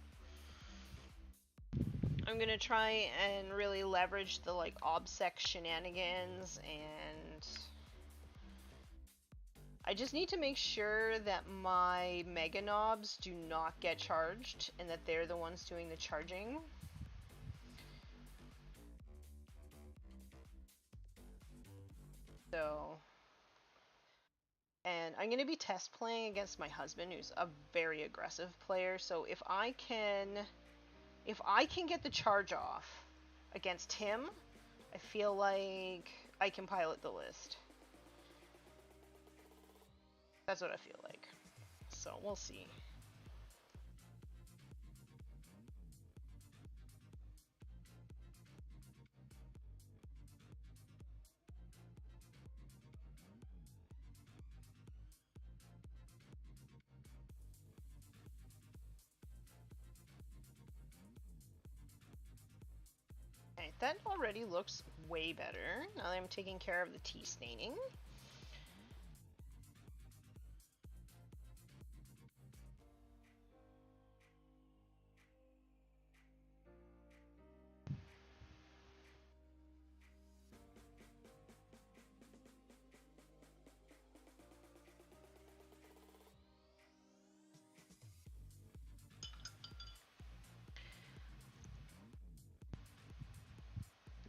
Speaker 1: I'm going to try and really leverage the, like, OBSEC shenanigans, and I just need to make sure that my Mega Knobs do not get charged, and that they're the ones doing the charging. So, and I'm going to be test playing against my husband, who's a very aggressive player. So if I can get the charge off against him, I feel like I can pilot the list. That's what I feel like. So we'll see. Okay, that already looks way better now that I'm taking care of the tea staining.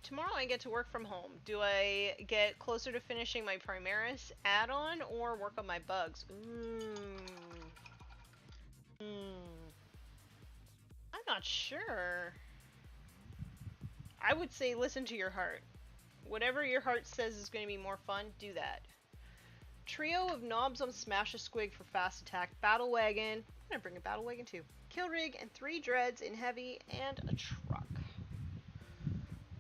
Speaker 1: Tomorrow I get to work from home. Do I get closer to finishing my Primaris add-on or work on my bugs? I'm not sure. I would say listen to your heart. Whatever your heart says is going to be more fun, do that. Trio of knobs on Smash a Squig for fast attack. Battle Wagon. I'm going to bring a Battle Wagon too. Kill Rig and 3 Dreads in heavy and a truck.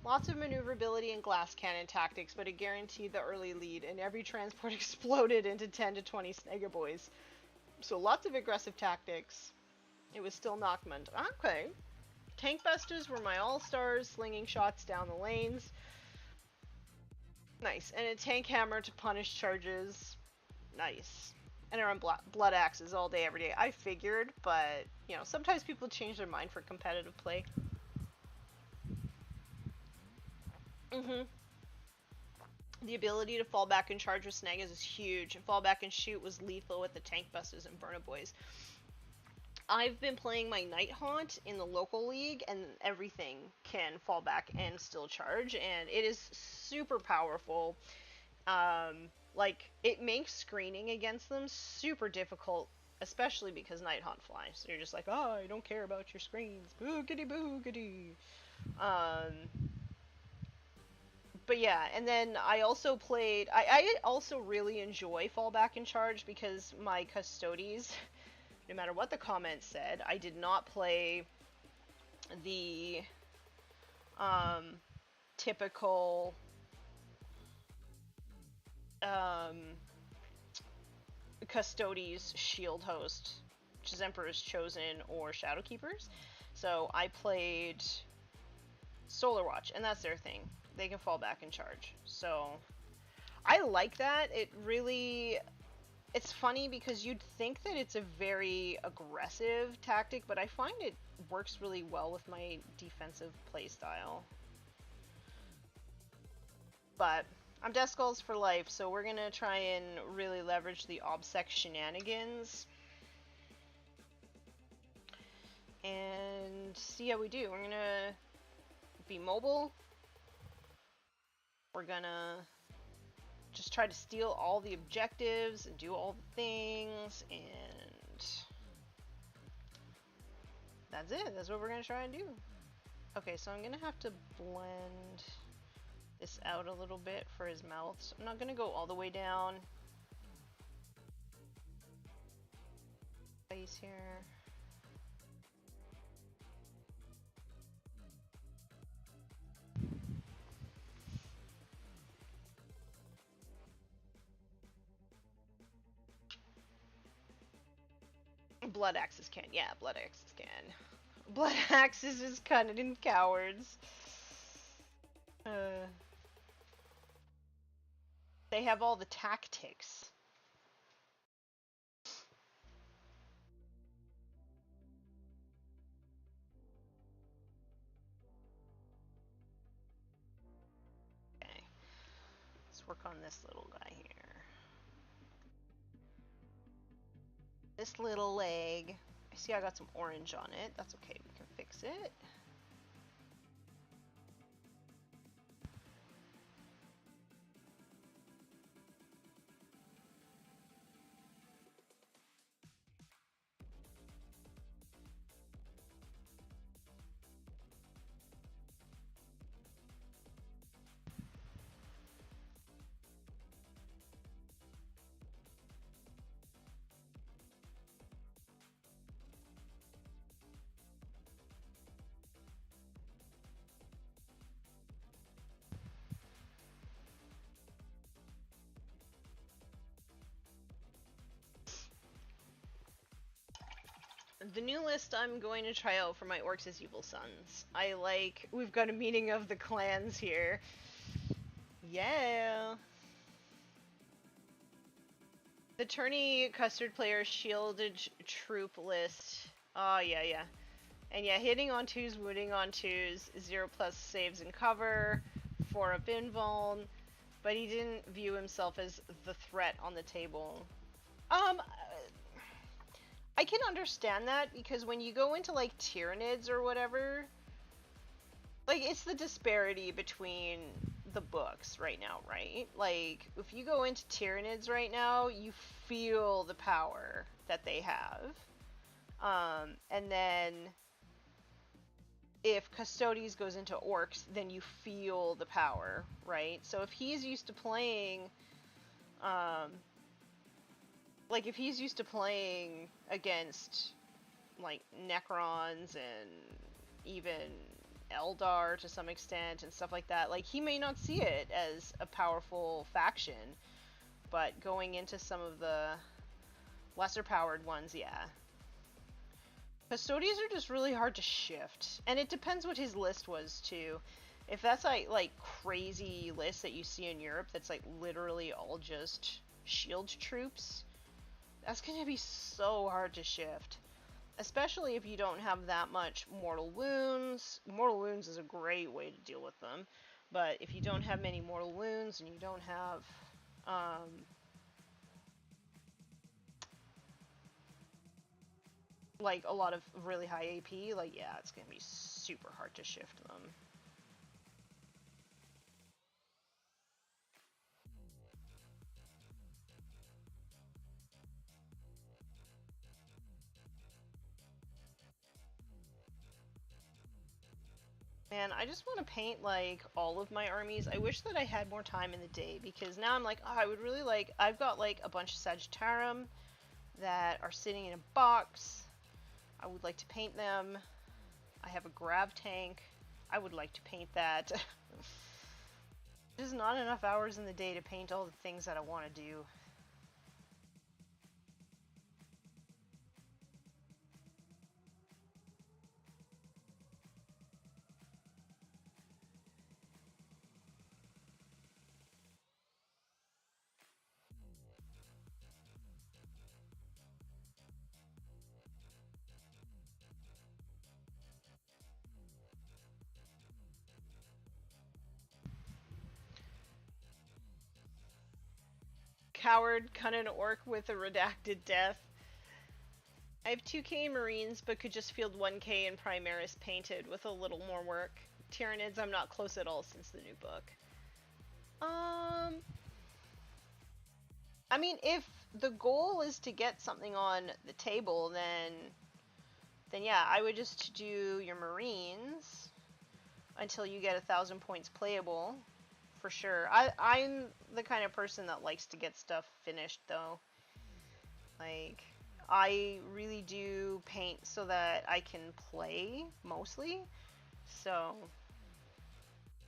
Speaker 1: Lots of maneuverability and glass cannon tactics, but it guaranteed the early lead, and every transport exploded into 10 to 20 Snagga boys. So lots of aggressive tactics. It was still Knockmund. Okay. Tank busters were my all-stars, slinging shots down the lanes. Nice. And a tank hammer to punish charges. Nice. And I run blood axes all day, every day. I figured, but, you know, sometimes people change their mind for competitive play. Mm-hmm. The ability to fall back and charge with Snagas is huge, and fall back and shoot was lethal with the tank busters and burner boys. I've been playing my Night Haunt in the local league, and everything can fall back and still charge, and it is super powerful. Like, it makes screening against them super difficult, especially because Night Haunt flies. So you're just like, oh, I don't care about your screens. Boogity boogity. But yeah, and then I also played. I also really enjoy Fallback and Charge because my Custodes, no matter what the comments said, I did not play the um, typical um, Custodes shield host, which is Emperor's Chosen or Shadowkeepers. So I played Solar Watch, and that's their thing. They can fall back and charge. So I like that. It really, it's funny because you'd think that it's a very aggressive tactic, but I find it works really well with my defensive playstyle. But I'm Death Skulls for life, so we're gonna try and really leverage the OBSEC shenanigans and see how we do. We're gonna be mobile. We're gonna just try to steal all the objectives and do all the things, and that's it. That's what we're gonna try and do. Okay, so I'm gonna have to blend this out a little bit for his mouth. So I'm not gonna go all the way down. Face here. Blood axes can. Yeah, blood axes can. Blood axes is cunning and cowards. They have all the tactics. Okay. Let's work on this little guy here. This little leg. I see I got some orange on it. That's okay, we can fix it. The new list I'm going to try out for my Orcs as Evil Sons. We've got a meeting of the clans here. Yeah. The tourney custard player shielded troop list. Oh, yeah. And yeah, hitting on twos, wounding on twos, 0+ saves and cover, 4 up invuln, but he didn't view himself as the threat on the table. I can understand that, because when you go into, like, Tyranids or whatever, like, it's the disparity between the books right now, right? Like, if you go into Tyranids right now, you feel the power that they have. And then if Custodes goes into Orcs, then you feel the power, right? So if he's used to playing, like, if he's used to playing against, like, Necrons and even Eldar to some extent and stuff like that, like, he may not see it as a powerful faction, but going into some of the lesser powered ones, yeah. Custodians are just really hard to shift, and it depends what his list was too. If that's like crazy list that you see in Europe that's like literally all just shield troops, that's gonna be so hard to shift. Especially if you don't have that much mortal wounds. Mortal wounds is a great way to deal with them. But if you don't have many mortal wounds and you don't have like a lot of really high AP, like yeah, it's gonna be super hard to shift them. Man, I just want to paint like all of my armies. I wish that I had more time in the day because now I'm like, oh, I would really like. I've got like a bunch of Sagittarium that are sitting in a box. I would like to paint them. I have a grav tank. I would like to paint that. There's not enough hours in the day to paint all the things that I want to do. Coward, Cunning Orc with a redacted death. I have 2k Marines, but could just field 1k in Primaris painted with a little more work. Tyranids, I'm not close at all since the new book. I mean, if the goal is to get something on the table, then yeah, I would just do your Marines until you get 1,000 points playable, for sure. I'm the kind of person that likes to get stuff finished, though. Like, I really do paint so that I can play, mostly. So,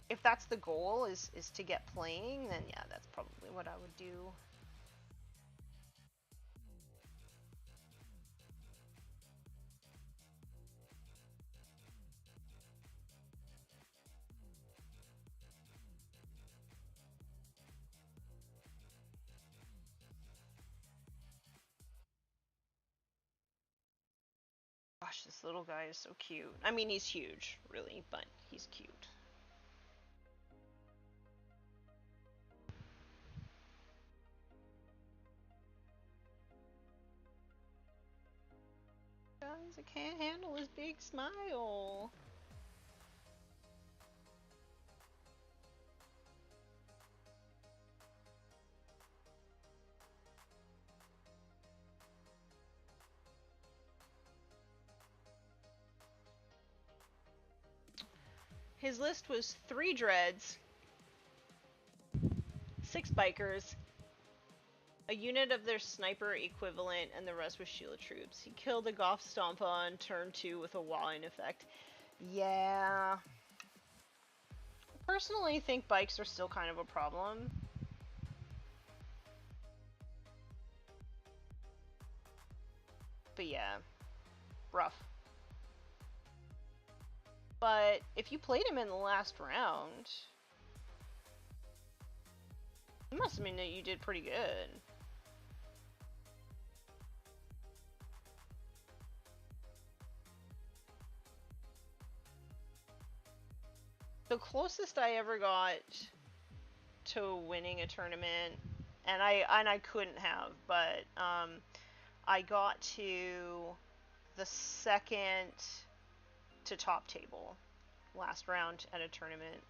Speaker 1: if that's the goal, is to get playing, then yeah, that's probably what I would do. Gosh, this little guy is so cute. I mean, he's huge, really, but he's cute. Guys, I can't handle his big smile. His list was 3 dreads, 6 bikers, a unit of their sniper equivalent, and the rest was shield troops. He killed a Goth Stompa on turn 2 with a wallowing effect. Yeah. Personally, I think bikes are still kind of a problem. But yeah, rough. But if you played him in the last round, it must mean that you did pretty good. The closest I ever got to winning a tournament, and I couldn't have, but I got to the second to top table last round at a tournament,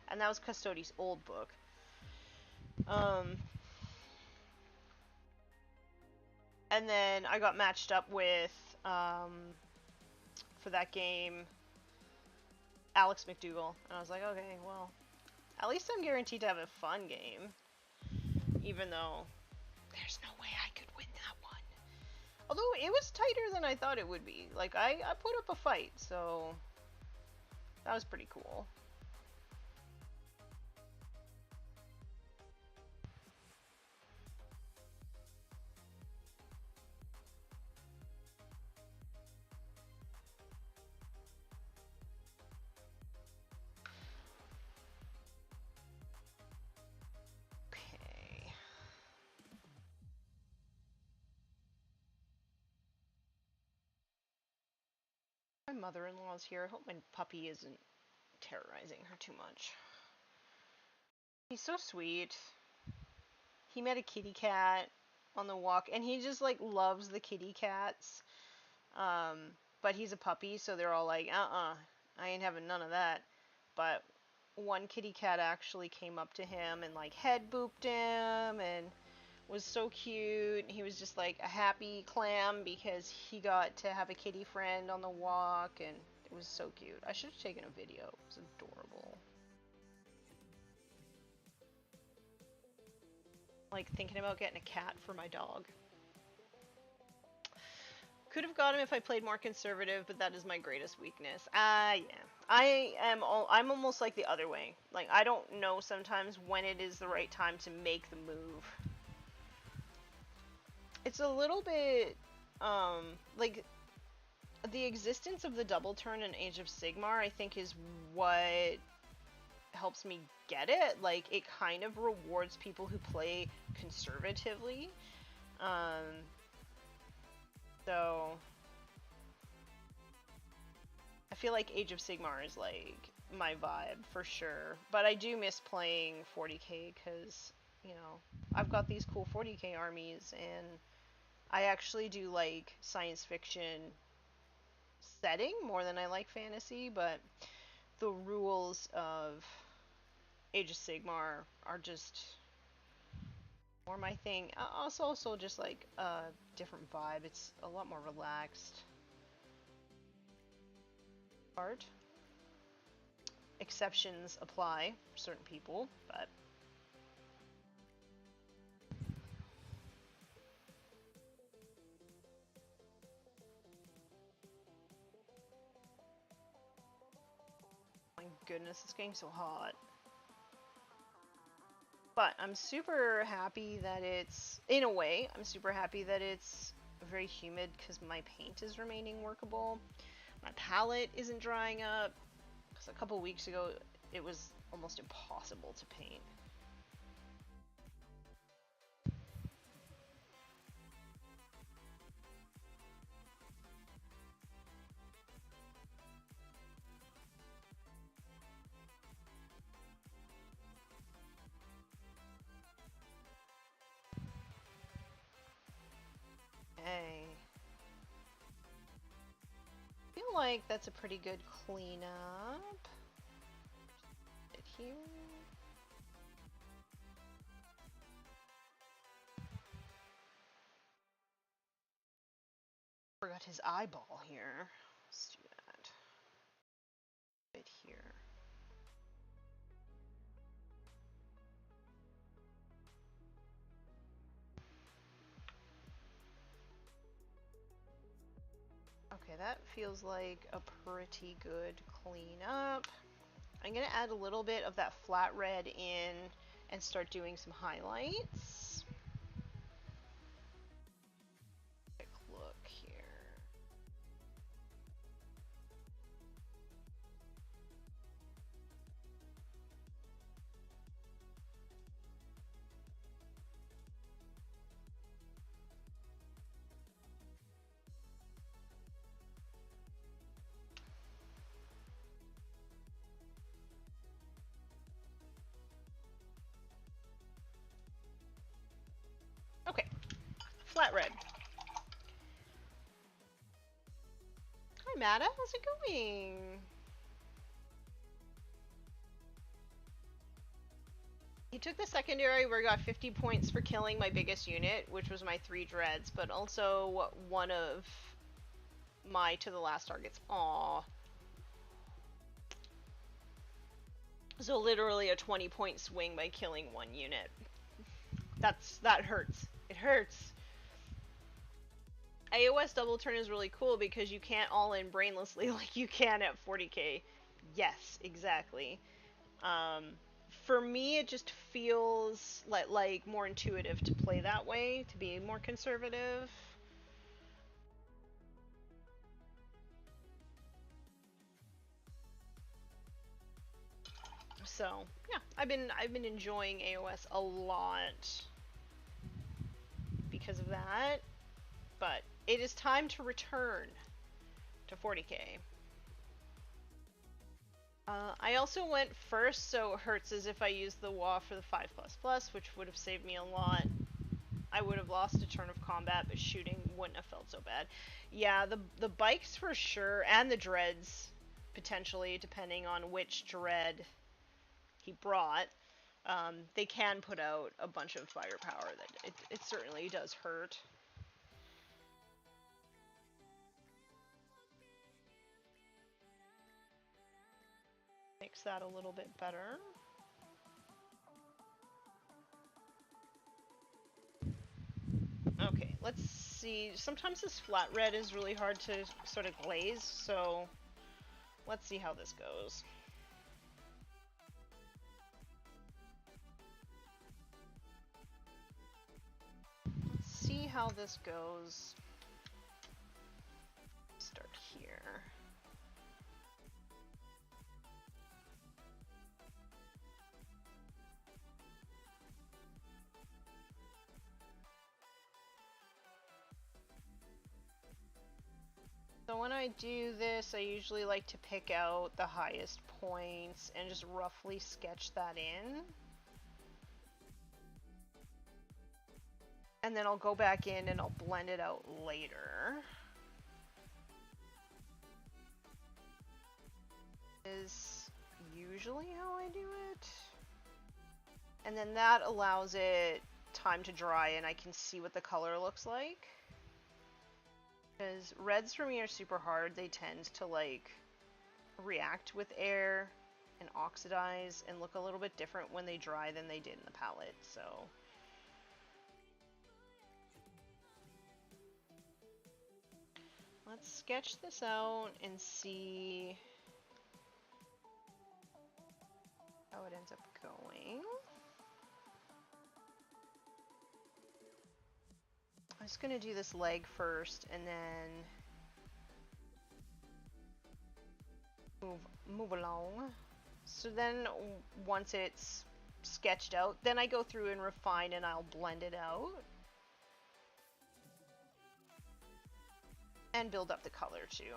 Speaker 1: and that was Custody's old book. And then I got matched up with for that game Alex McDougall, and I was like, okay, well, at least I'm guaranteed to have a fun game, even though there's no way I could win that one. Although it was tighter than I thought it would be. Like, I put up a fight, so that was pretty cool. Okay. My mother-in-law's here. I hope my puppy isn't terrorizing her too much. He's so sweet. He met a kitty cat on the walk, and he just like loves the kitty cats. But he's a puppy, so they're all like, I ain't having none of that. But one kitty cat actually came up to him and like head booped him and was so cute. He was just like a happy clam because he got to have a kitty friend on the walk, and it was so cute. I should have taken a video. It was adorable. Like thinking about getting a cat for my dog. Could have got him if I played more conservative, but that is my greatest weakness. Yeah. I'm almost like the other way. Like, I don't know sometimes when it is the right time to make the move. It's a little bit, like, the existence of the double turn in Age of Sigmar, I think, is what helps me get it. Like, it kind of rewards people who play conservatively. So I feel like Age of Sigmar is like my vibe for sure, but I do miss playing 40k because, you know, I've got these cool 40k armies, and I actually do like science fiction setting more than I like fantasy, but the rules of Age of Sigmar are just more my thing. Also just like a different vibe. It's a lot more relaxed. Art. Exceptions apply for certain people, but my goodness, it's getting so hot. But I'm super happy that it's, in a way, I'm super happy that it's very humid because my paint is remaining workable. My palette isn't drying up, because a couple weeks ago it was almost impossible to paint. Hey. I feel like that's a pretty good cleanup. Right here. Forgot his eyeball here. Let's do that. Right here. Okay, that feels like a pretty good cleanup. I'm gonna add a little bit of that flat red in and start doing some highlights. Quick look here. Okay, flat red. Hi, Mata. How's it going? He took the secondary where I got 50 points for killing my biggest unit, which was my 3 dreads, but also one of my to the last targets. Aww. So literally a 20-point swing by killing 1 unit. That hurts. It hurts. AOS double turn is really cool because you can't all in brainlessly like you can at 40k. Yes, exactly. For me, it just feels like more intuitive to play that way, to be more conservative. So yeah, I've been enjoying AOS a lot because of that. But it is time to return to 40k. I also went first, so it hurts as if I used the WA for the 5++, which would have saved me a lot. I would have lost a turn of combat, but shooting wouldn't have felt so bad. Yeah, the bikes for sure, and the dreads, potentially, depending on which dread he brought. They can put out a bunch of firepower that it certainly does hurt. Makes that a little bit better. Okay, let's see. Sometimes this flat red is really hard to sort of glaze, so let's see how this goes. Let's see how this goes. Start here. So when I do this, I usually like to pick out the highest points and just roughly sketch that in. And then I'll go back in and I'll blend it out later. Is usually how I do it. And then that allows it time to dry and I can see what the color looks like. Because reds for me are super hard. They tend to like react with air and oxidize and look a little bit different when they dry than they did in the palette. So let's sketch this out and see how it ends up going. I'm just gonna do this leg first and then move along. So then once it's sketched out, then I go through and refine and I'll blend it out. And build up the color too.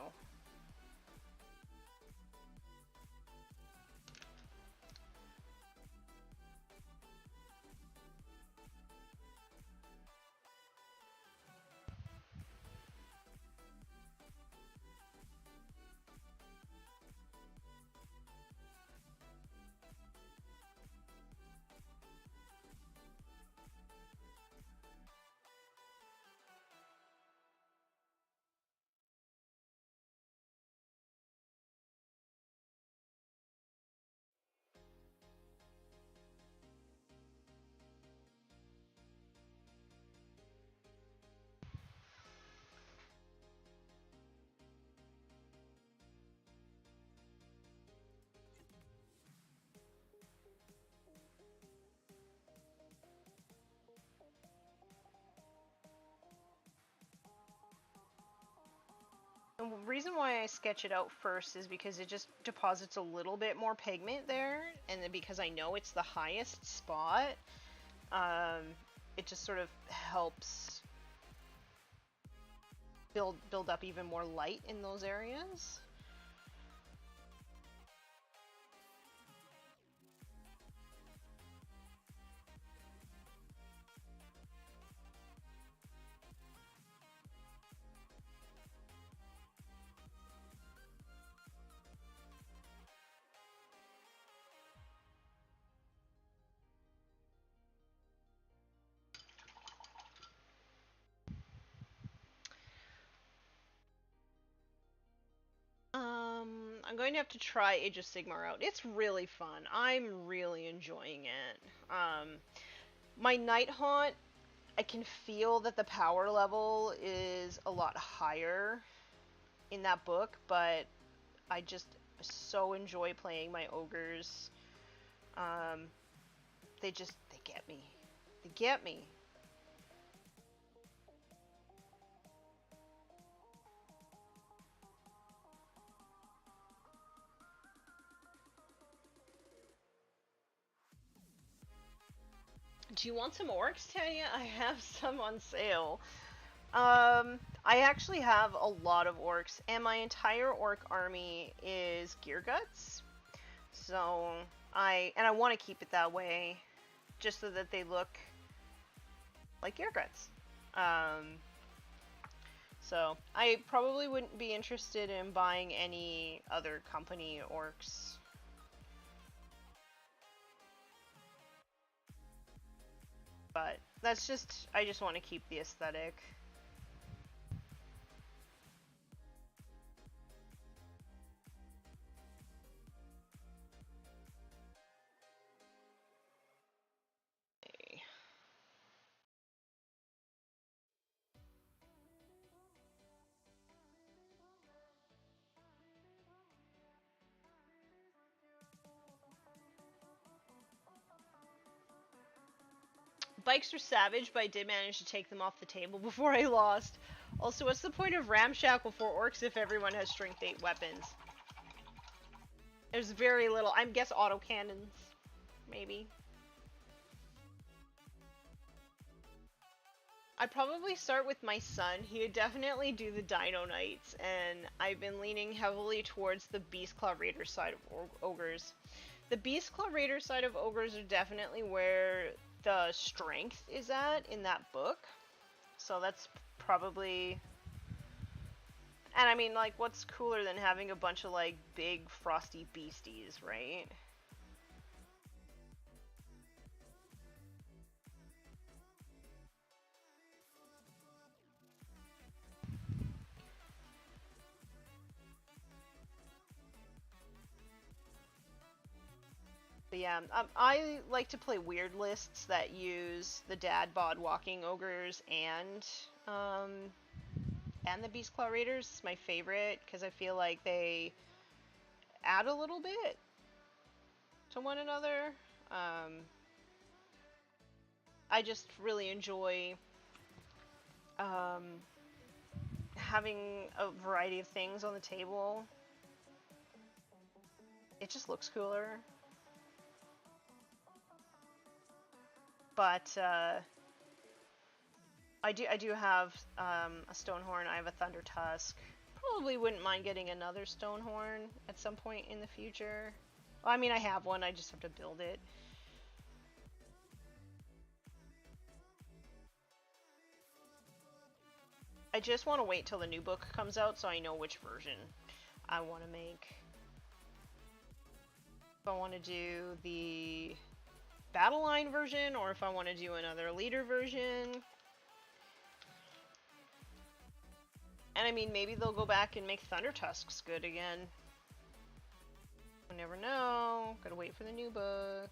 Speaker 1: And the reason why I sketch it out first is because it just deposits a little bit more pigment there, and then because I know it's the highest spot, it just sort of helps build up even more light in those areas. I'm going to have to try Age of Sigmar out. It's really fun. I'm really enjoying it. My Night Haunt, I can feel that the power level is a lot higher in that book, but I just so enjoy playing my ogres. They get me. They get me. Do you want some orcs, Tanya? I have some on sale. I actually have a lot of orcs, and my entire orc army is gear guts. So I want to keep it that way, just so that they look like Geargrets. So I probably wouldn't be interested in buying any other company orcs. But that's just, I just want to keep the aesthetic. Bikes are savage, but I did manage to take them off the table before I lost. Also, what's the point of Ramshackle for orcs if everyone has strength 8 weapons? There's very little. I guess autocannons, maybe. I'd probably start with my son. He would definitely do the Dino Knights, and I've been leaning heavily towards the Beastclaw Raider side of ogres. The Beastclaw Raider side of ogres are definitely where the strength is at in that book. So that's probably... And I mean, like, what's cooler than having a bunch of, like, big frosty beasties, right? But yeah, I like to play weird lists that use the dad bod walking ogres and the Beastclaw Raiders. It's my favorite because I feel like they add a little bit to one another. I just really enjoy having a variety of things on the table. It just looks cooler. But I do have a Stonehorn. I have a Thunder Tusk. Probably wouldn't mind getting another Stonehorn at some point in the future. Well, I mean, I have one. I just have to build it. I just want to wait till the new book comes out so I know which version I want to make. If I want to do the battle line version or if I want to do another leader version. And I mean, maybe they'll go back and make Thunder Tusks good again. I never know. Gotta wait for the new book.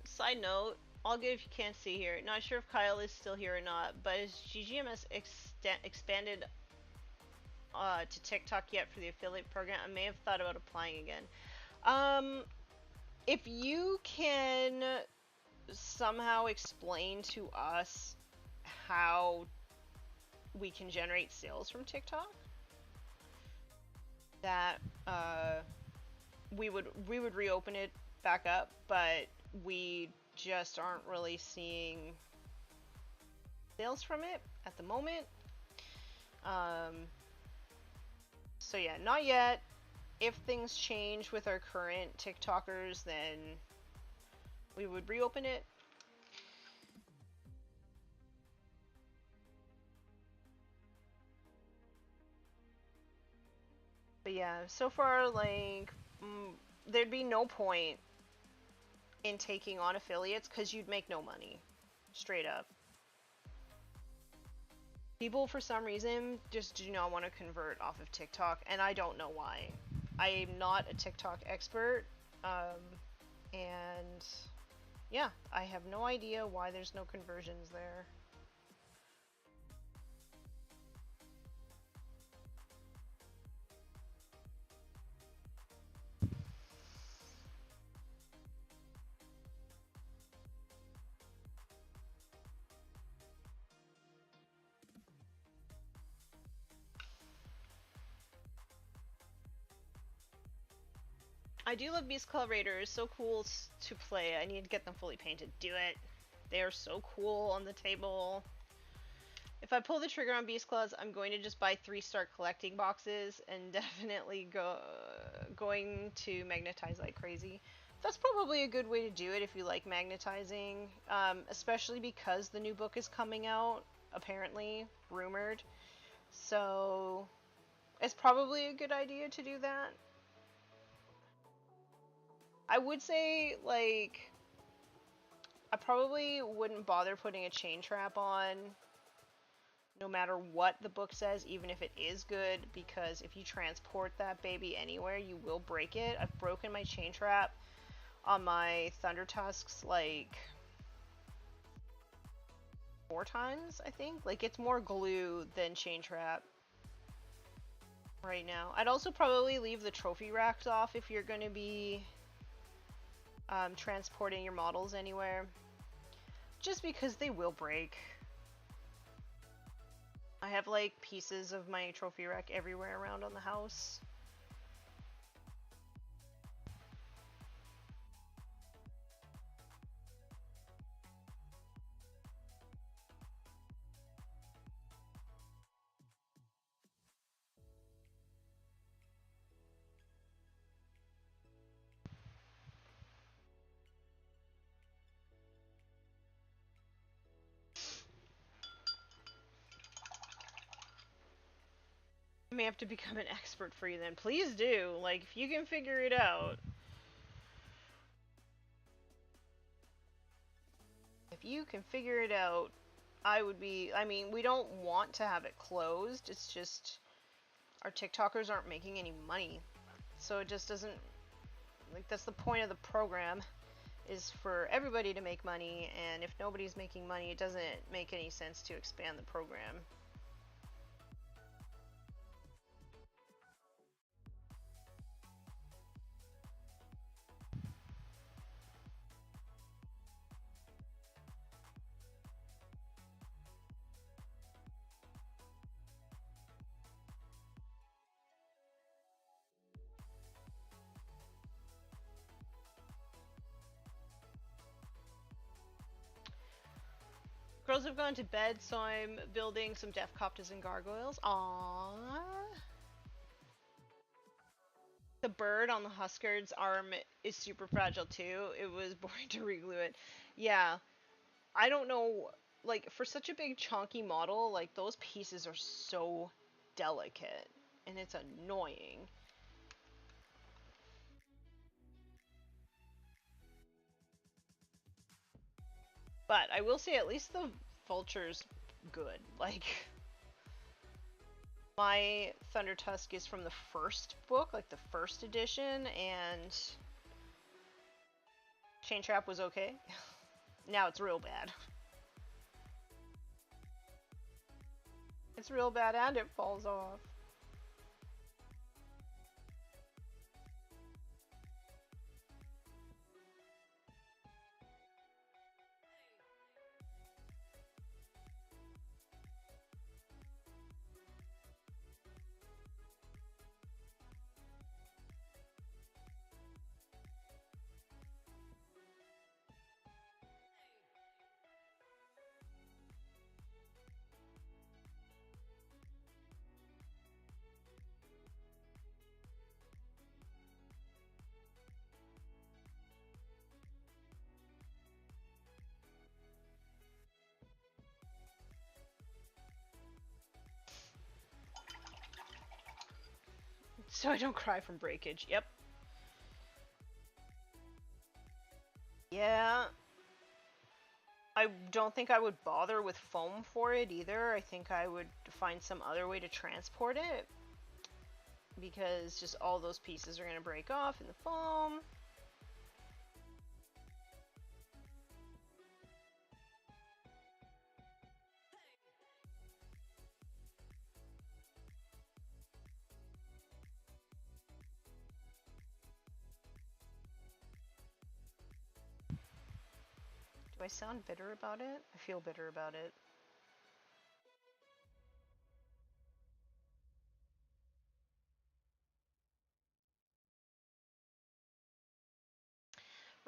Speaker 1: Side note, all good if you can't see here. Not sure if Kyle is still here or not, but is GGMS expanded to TikTok yet for the affiliate program? I may have thought about applying again. If you can somehow explain to us how we can generate sales from TikTok, that we would reopen it back up, but we just aren't really seeing sales from it at the moment. So yeah, not yet. If things change with our current TikTokers, then we would reopen it. But yeah, so far, like, there'd be no point in taking on affiliates because you'd make no money. Straight up. People, for some reason, just do not want to convert off of TikTok, and I don't know why. I'm not a TikTok expert, and yeah, I have no idea why there's no conversions there. I do love Beast Claw Raiders. So cool to play. I need to get them fully painted. Do it. They are so cool on the table. If I pull the trigger on Beast Claws, I'm going to just buy 3-star collecting boxes and definitely going to magnetize like crazy. That's probably a good way to do it if you like magnetizing, especially because the new book is coming out, apparently, rumored. So it's probably a good idea to do that. I would say, like, I probably wouldn't bother putting a chain trap on no matter what the book says, even if it is good, because if you transport that baby anywhere, you will break it. I've broken my chain trap on my Thunder Tusks, like, 4 times, I think. Like, it's more glue than chain trap right now. I'd also probably leave the trophy racks off if you're going to be transporting your models anywhere, just because they will break. I have like pieces of my trophy rack everywhere around on the house. I may have to become an expert for you then. Please do. Like, if you can figure it out. If you can figure it out, I would be... I mean, we don't want to have it closed. It's just... our TikTokers aren't making any money. So it just doesn't... like, that's the point of the program, is for everybody to make money, and if nobody's making money, it doesn't make any sense to expand the program. Girls have gone to bed, so I'm building some death copters and gargoyles. Aww. The bird on the Huskard's arm is super fragile too. It was boring to reglue it. Yeah. I don't know, like, for such a big chunky model, like, those pieces are so delicate. And it's annoying. But I will say, at least the vulture's good. Like, my Thunder Tusk is from the first book, like the first edition, and Chain Trap was okay. Now it's real bad. It's real bad and it falls off. So I don't cry from breakage. Yep. Yeah. I don't think I would bother with foam for it either. I think I would find some other way to transport it, because just all those pieces are going to break off in the foam. Do I sound bitter about it? I feel bitter about it.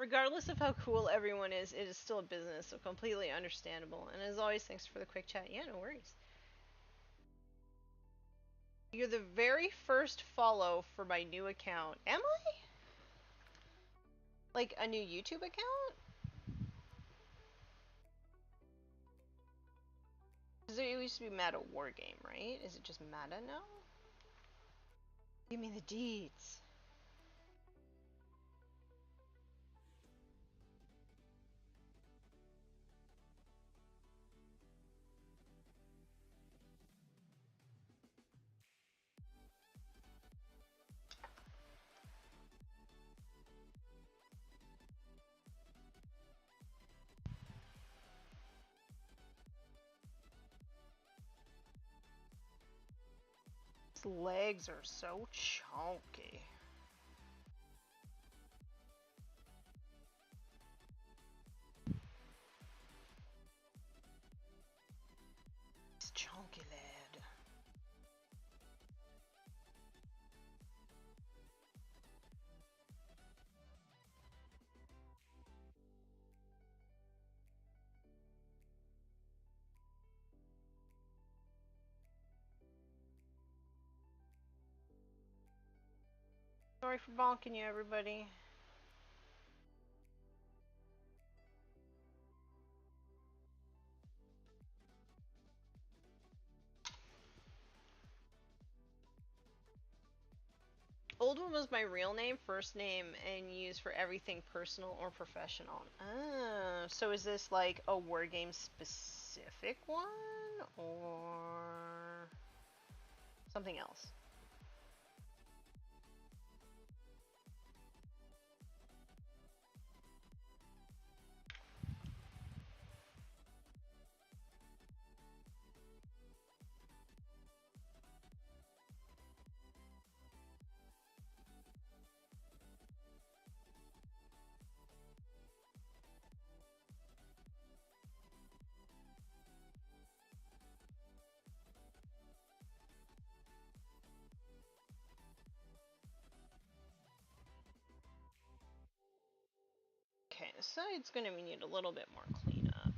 Speaker 1: Regardless of how cool everyone is, it is still a business, so completely understandable. And as always, thanks for the quick chat. Yeah, no worries. You're the very first follow for my new account. Am I? Like a new YouTube account? Because it used to be Meta Wargame, right? Is it just Meta now? Give me the deeds. His legs are so chunky. He's chunky lad. Sorry for bonking you, everybody. Old one was my real name, first name, and used for everything personal or professional. Ah, so is this like a wargame specific one, or something else? Okay, the side's gonna need a little bit more cleanup.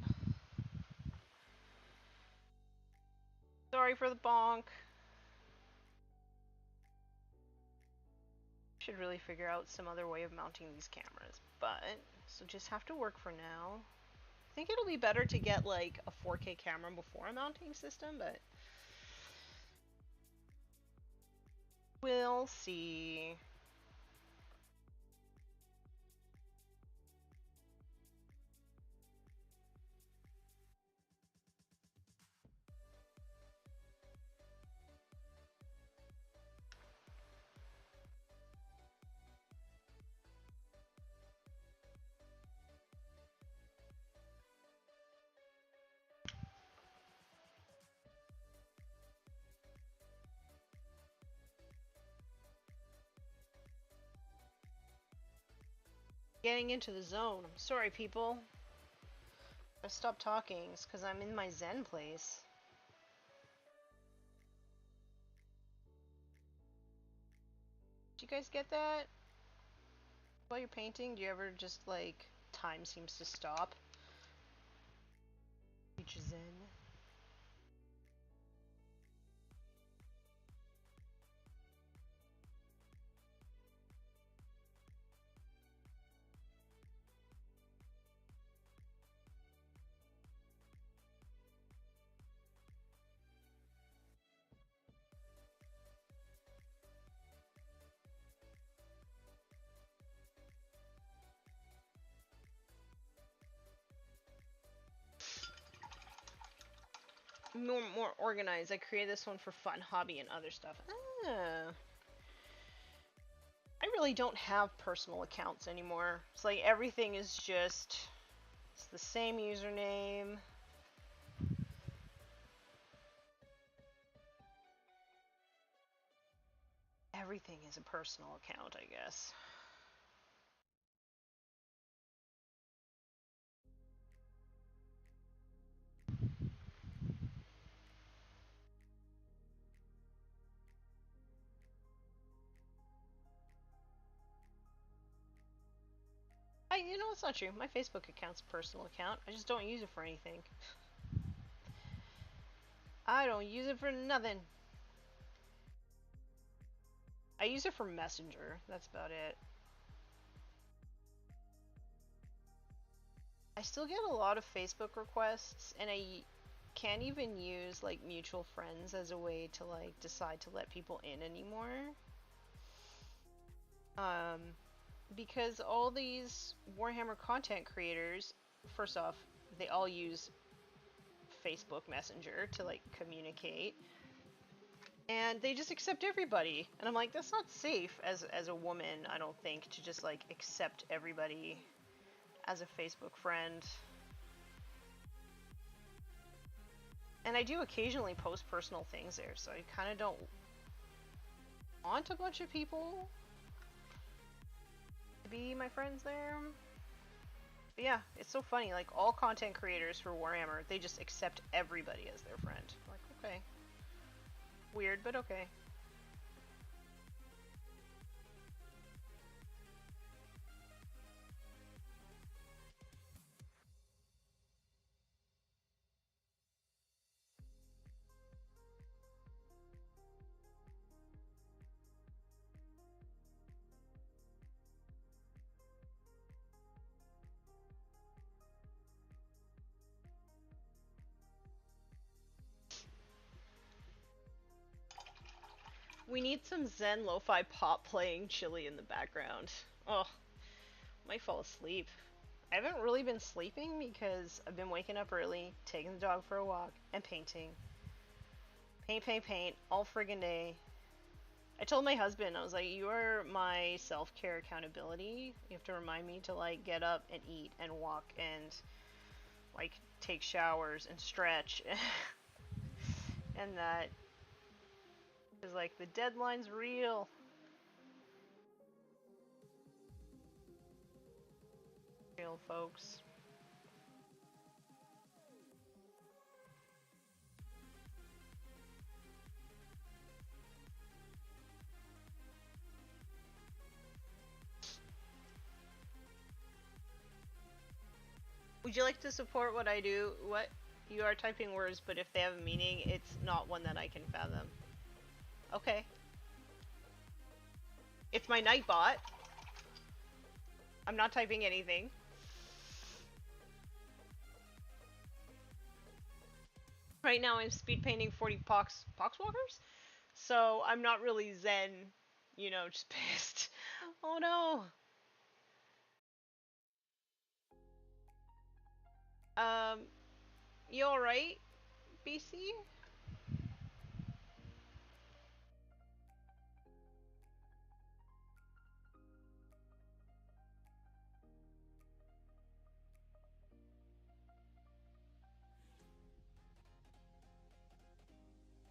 Speaker 1: Sorry for the bonk. Should really figure out some other way of mounting these cameras, but so just have to work for now. I think it'll be better to get like a 4K camera before a mounting system, but we'll see. Getting into the zone. I'm sorry, people. I stopped talking because I'm in my zen place. Do you guys get that? While you're painting, do you ever just like time seems to stop? Reach zen. More organized. I created this one for fun, hobby, and other stuff. Ah. I really don't have personal accounts anymore. It's like everything is just, it's the same username. Everything is a personal account, I guess. You know, it's not true. My Facebook account's a personal account. I just don't use it for anything. I don't use it for nothing. I use it for Messenger. That's about it. I still get a lot of Facebook requests, and I can't even use like mutual friends as a way to like decide to let people in anymore. Because all these Warhammer content creators, first off, they all use Facebook Messenger to like communicate, and they just accept everybody. And I'm like, that's not safe as a woman, I don't think, to just like accept everybody as a Facebook friend. And I do occasionally post personal things there, so I kind of don't want a bunch of people to be my friends there. But yeah, it's so funny, like all content creators for Warhammer, they just accept everybody as their friend. Like, okay. Weird, but okay. We need some Zen lo-fi pop playing chilly in the background. Oh, might fall asleep. I haven't really been sleeping because I've been waking up early, taking the dog for a walk, and painting. Paint, paint, paint, all friggin' day. I told my husband, I was like, you are my self-care accountability. You have to remind me to like get up and eat and walk and like take showers and stretch. And that is like, the deadline's real. Real, folks. Would you like to support what I do? What? You are typing words, but if they have a meaning, it's not one that I can fathom. Okay. It's my Nightbot. I'm not typing anything. Right now I'm speed painting 40 poxwalkers, so I'm not really zen, you know, just pissed. Oh no. Um, you alright, BC?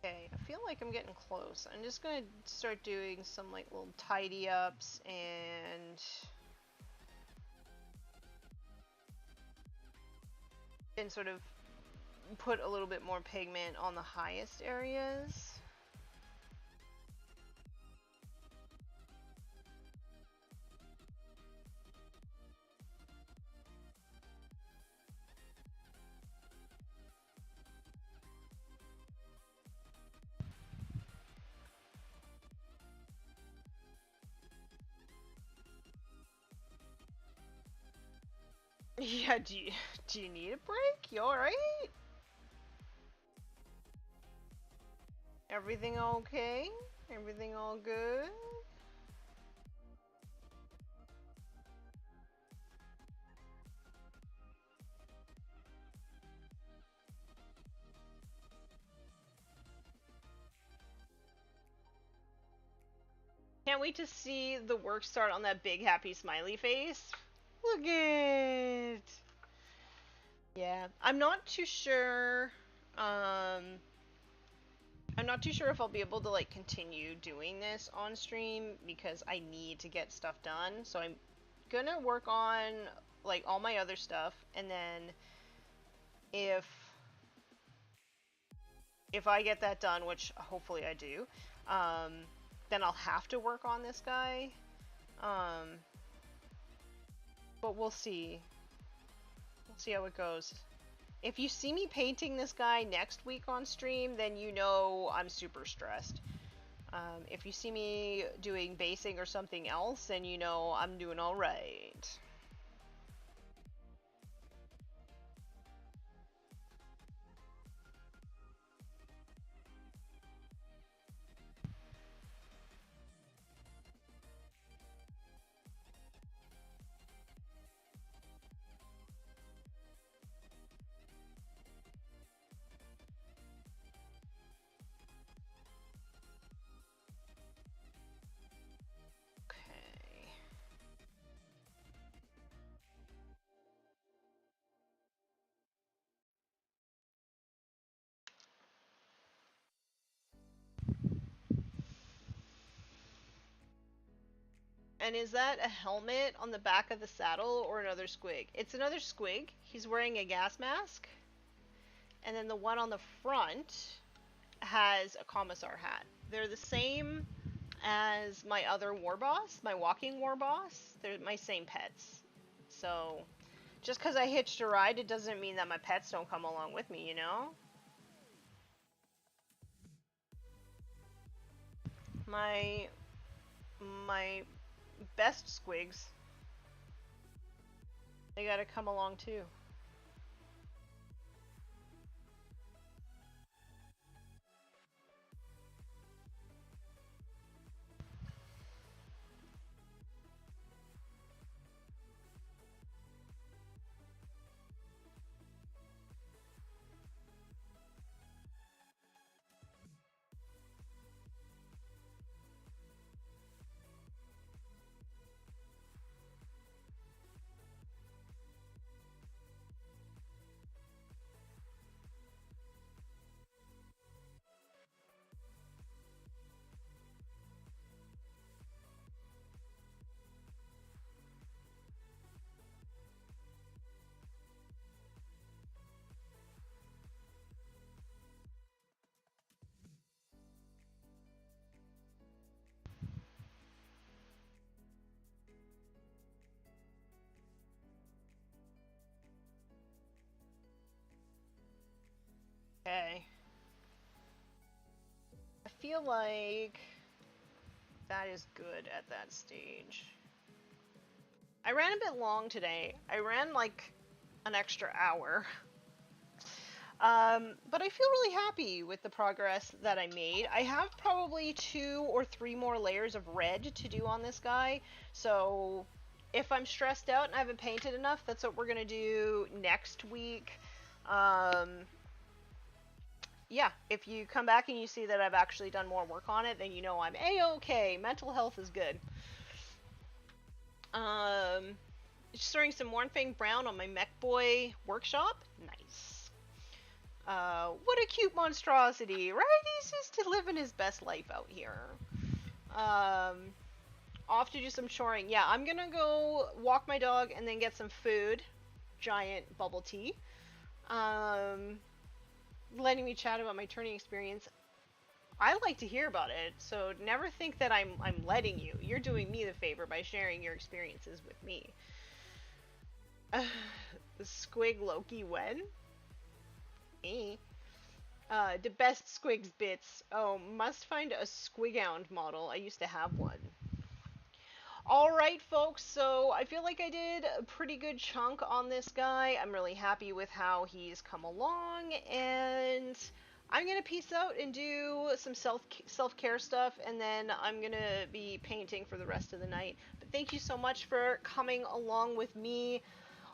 Speaker 1: Okay, I feel like I'm getting close. I'm just gonna start doing some like little tidy ups and sort of put a little bit more pigment on the highest areas. Yeah, do you need a break? You alright? Everything okay? Everything all good? Can't wait to see the work start on that big happy smiley face. Look it! Yeah, I'm not too sure. I'm not too sure if I'll be able to like continue doing this on stream because I need to get stuff done. So I'm gonna work on like all my other stuff, and then if I get that done, which hopefully I do, then I'll have to work on this guy. but we'll see. We'll see how it goes. If you see me painting this guy next week on stream, then you know I'm super stressed. If you see me doing basing or something else, then you know I'm doing alright. And is that a helmet on the back of the saddle or another squig? It's another squig. He's wearing a gas mask. And then the one on the front has a commissar hat. They're the same as my other warboss, my walking warboss. They're my same pets. So, just because I hitched a ride, it doesn't mean that my pets don't come along with me, you know? My best squigs, they gotta come along too. Okay. I feel like that is good at that stage. I ran a bit long today. I ran like an extra hour. But I feel really happy with the progress that I made. I have probably 2 or 3 more layers of red to do on this guy. So if I'm stressed out and I haven't painted enough, that's what we're going to do next week. Yeah, if you come back and you see that I've actually done more work on it, then you know I'm A-okay. Mental health is good. Just throwing some Mornfang Brown on my Mech Boy workshop. Nice. What a cute monstrosity, right? He's just living his best life out here. Off to do some shoring. Yeah, I'm gonna go walk my dog and then get some food. Giant bubble tea. Letting me chat about my turning experience. I like to hear about it, so never think that I'm letting you. You're doing me the favor by sharing your experiences with me. Squig Loki when? The best squigs bits. Oh, must find a Squigound model. I used to have one. Alright folks, so I feel like I did a pretty good chunk on this guy. I'm really happy with how he's come along, and I'm gonna peace out and do some self-care stuff, and then I'm gonna be painting for the rest of the night. But thank you so much for coming along with me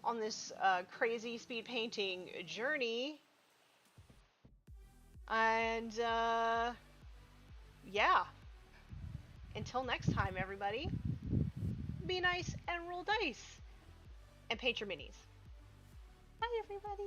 Speaker 1: on this crazy speed painting journey. And yeah, until next time, everybody, be nice and roll dice and paint your minis. Bye, everybody.